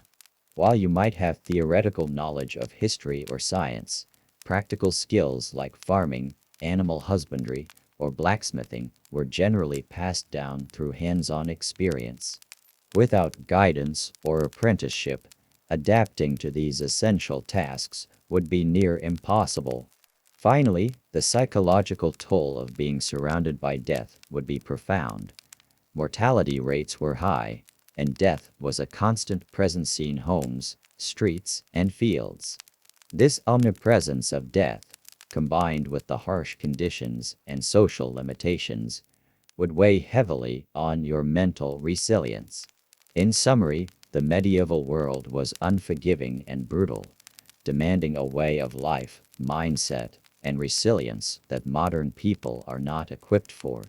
While you might have theoretical knowledge of history or science, practical skills like farming, animal husbandry, or blacksmithing were generally passed down through hands-on experience. Without guidance or apprenticeship, adapting to these essential tasks would be near impossible. Finally, the psychological toll of being surrounded by death would be profound. Mortality rates were high, and death was a constant presence in homes, streets, and fields. This omnipresence of death, combined with the harsh conditions and social limitations, would weigh heavily on your mental resilience. In summary, the medieval world was unforgiving and brutal, demanding a way of life, mindset, and resilience that modern people are not equipped for.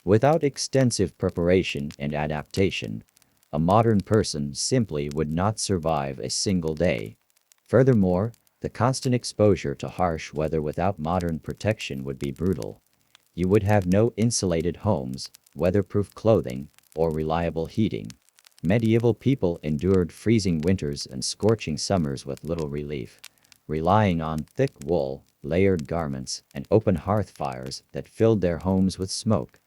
Without extensive preparation and adaptation, a modern person simply would not survive a single day. Furthermore, the constant exposure to harsh weather without modern protection would be brutal. You would have no insulated homes, weatherproof clothing, or reliable heating. Medieval people endured freezing winters and scorching summers with little relief, relying on thick wool, layered garments, and open hearth fires that filled their homes with smoke.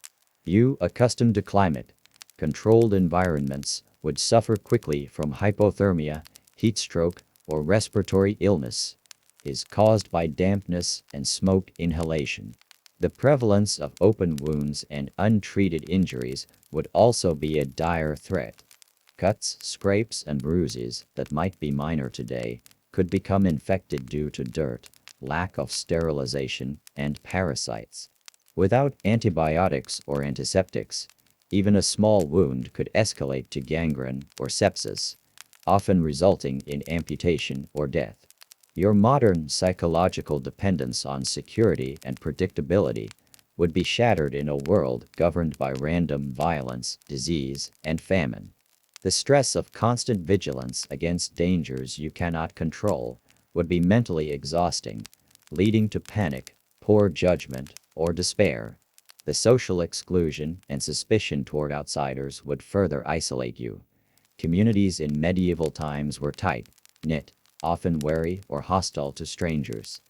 You, accustomed to climate, controlled environments, would suffer quickly from hypothermia, heat stroke, or respiratory illness is caused by dampness and smoke inhalation. The prevalence of open wounds and untreated injuries would also be a dire threat. Cuts, scrapes, and bruises that might be minor today could become infected due to dirt, lack of sterilization, and parasites. Without antibiotics or antiseptics, even a small wound could escalate to gangrene or sepsis, often resulting in amputation or death. Your modern psychological dependence on security and predictability would be shattered in a world governed by random violence, disease, and famine. The stress of constant vigilance against dangers you cannot control would be mentally exhausting, leading to panic, poor judgment, or despair. The social exclusion and suspicion toward outsiders would further isolate you. Communities in medieval times were tight, knit, often wary or hostile to strangers.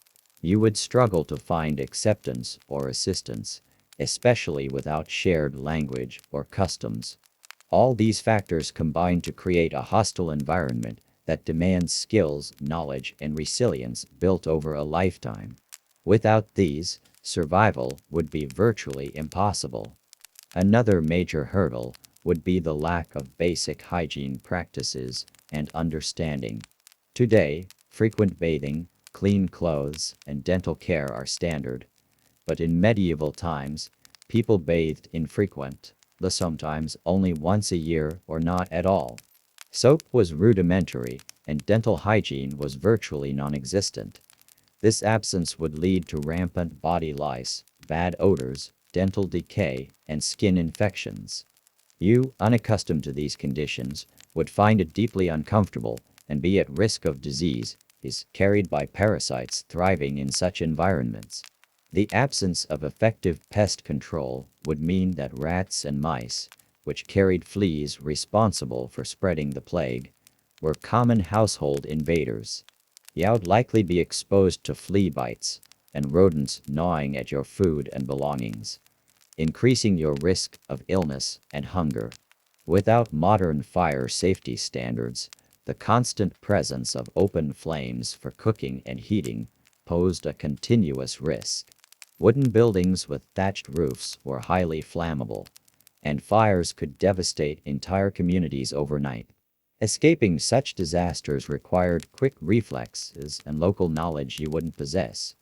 You would struggle to find acceptance or assistance, especially without shared language or customs. All these factors combine to create a hostile environment that demands skills, knowledge, and resilience built over a lifetime. Without these, survival would be virtually impossible. Another major hurdle would be the lack of basic hygiene practices and understanding. Today, frequent bathing, clean clothes, and dental care are standard, but in medieval times, people bathed infrequent, sometimes only once a year or not at all. Soap was rudimentary, and dental hygiene was virtually non-existent. This absence would lead to rampant body lice, bad odors, dental decay, and skin infections. You, unaccustomed to these conditions, would find it deeply uncomfortable and be at risk of disease is carried by parasites thriving in such environments. The absence of effective pest control would mean that rats and mice, which carried fleas responsible for spreading the plague, were common household invaders. You'd likely be exposed to flea bites and rodents gnawing at your food and belongings, increasing your risk of illness and hunger. Without modern fire safety standards, the constant presence of open flames for cooking and heating posed a continuous risk. Wooden buildings with thatched roofs were highly flammable, and fires could devastate entire communities overnight. Escaping such disasters required quick reflexes and local knowledge you wouldn't possess.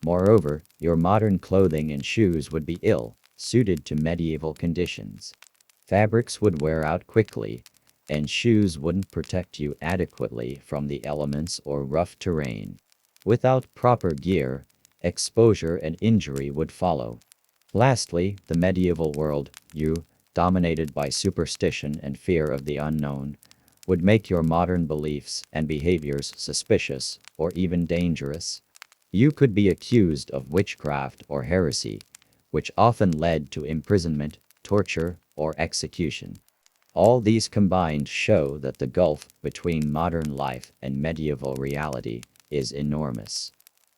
Moreover, your modern clothing and shoes would be ill-suited to medieval conditions. Fabrics would wear out quickly, and shoes wouldn't protect you adequately from the elements or rough terrain. Without proper gear, exposure and injury would follow. Lastly, the medieval world, dominated by superstition and fear of the unknown, would make your modern beliefs and behaviors suspicious or even dangerous. You could be accused of witchcraft or heresy, which often led to imprisonment, torture, or execution. All these combined show that the gulf between modern life and medieval reality is enormous.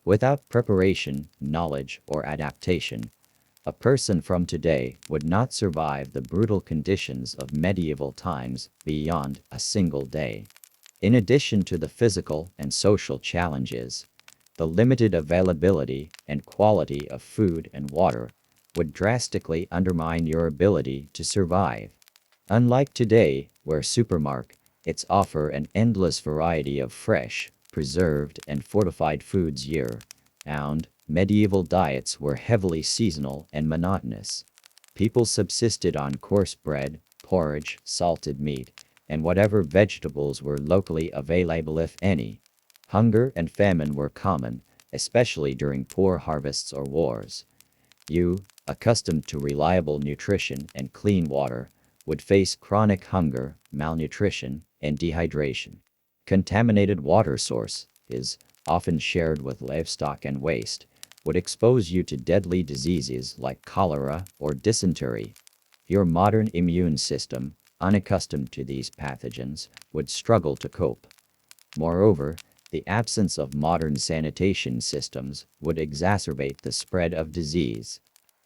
Without preparation, knowledge, or adaptation, a person from today would not survive the brutal conditions of medieval times beyond a single day. In addition to the physical and social challenges, the limited availability and quality of food and water would drastically undermine your ability to survive. Unlike today, where supermarkets offer an endless variety of fresh, preserved, and fortified foods year-round, medieval diets were heavily seasonal and monotonous. People subsisted on coarse bread, porridge, salted meat, and whatever vegetables were locally available if any. Hunger and famine were common, especially during poor harvests or wars. You, accustomed to reliable nutrition and clean water, would face chronic hunger, malnutrition, and dehydration. Contaminated water sources, often shared with livestock and waste, would expose you to deadly diseases like cholera or dysentery. Your modern immune system, unaccustomed to these pathogens, would struggle to cope. Moreover, the absence of modern sanitation systems would exacerbate the spread of disease.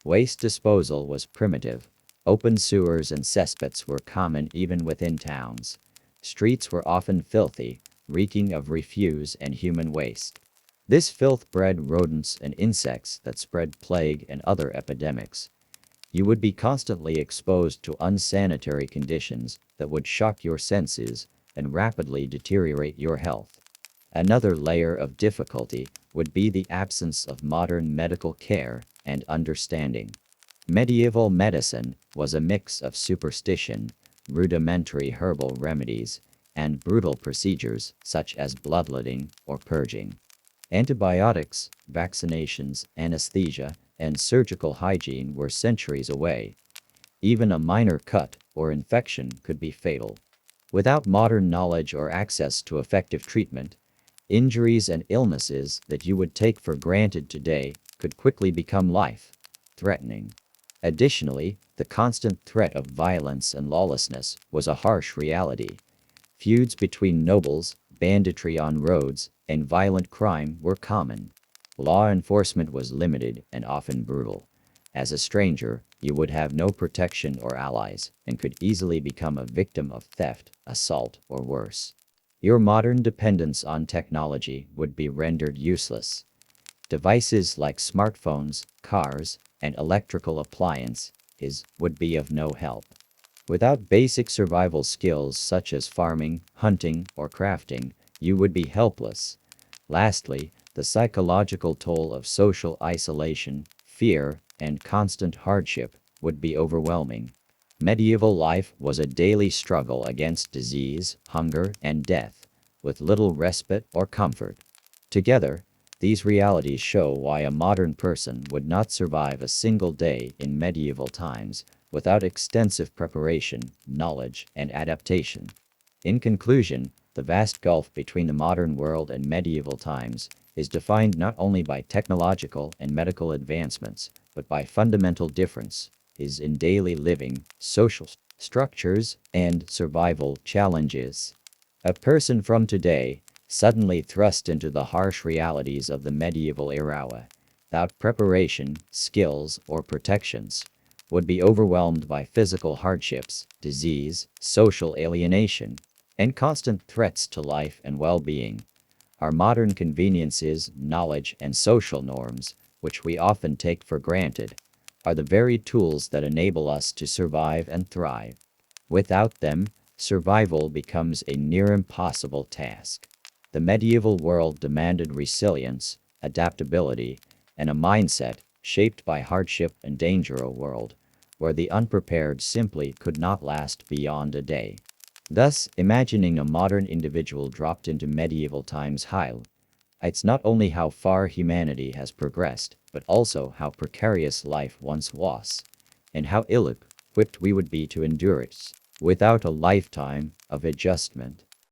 Waste disposal was primitive. Open sewers and cesspits were common even within towns. Streets were often filthy, reeking of refuse and human waste. This filth bred rodents and insects that spread plague and other epidemics. You would be constantly exposed to unsanitary conditions that would shock your senses and rapidly deteriorate your health. Another layer of difficulty would be the absence of modern medical care and understanding. Medieval medicine was a mix of superstition, rudimentary herbal remedies, and brutal procedures such as bloodletting or purging. Antibiotics, vaccinations, anesthesia, and surgical hygiene were centuries away. Even a minor cut or infection could be fatal. Without modern knowledge or access to effective treatment, injuries and illnesses that you would take for granted today could quickly become life-threatening. Additionally, the constant threat of violence and lawlessness was a harsh reality. Feuds between nobles, banditry on roads, and violent crime were common. Law enforcement was limited and often brutal. As a stranger, you would have no protection or allies and could easily become a victim of theft, assault, or worse. Your modern dependence on technology would be rendered useless. Devices like smartphones, cars, and electrical appliances would be of no help. Without basic survival skills such as farming, hunting, or crafting, you would be helpless. Lastly, the psychological toll of social isolation, fear, and constant hardship would be overwhelming. Medieval life was a daily struggle against disease, hunger, and death, with little respite or comfort. Together, these realities show why a modern person would not survive a single day in medieval times without extensive preparation, knowledge, and adaptation. In conclusion, the vast gulf between the modern world and medieval times is defined not only by technological and medical advancements, but by fundamental differences in daily living, social structures, and survival challenges. A person from today, suddenly thrust into the harsh realities of the medieval era, without preparation, skills, or protections, would be overwhelmed by physical hardships, disease, social alienation, and constant threats to life and well-being. Our modern conveniences, knowledge, and social norms, which we often take for granted, are the very tools that enable us to survive and thrive. Without them, survival becomes a near impossible task. The medieval world demanded resilience, adaptability, and a mindset shaped by hardship and danger, a world where the unprepared simply could not last beyond a day. Thus, imagining a modern individual dropped into medieval times highlights not only how far humanity has progressed, but also how precarious life once was, and how ill-equipped we would be to endure it without a lifetime of adjustment.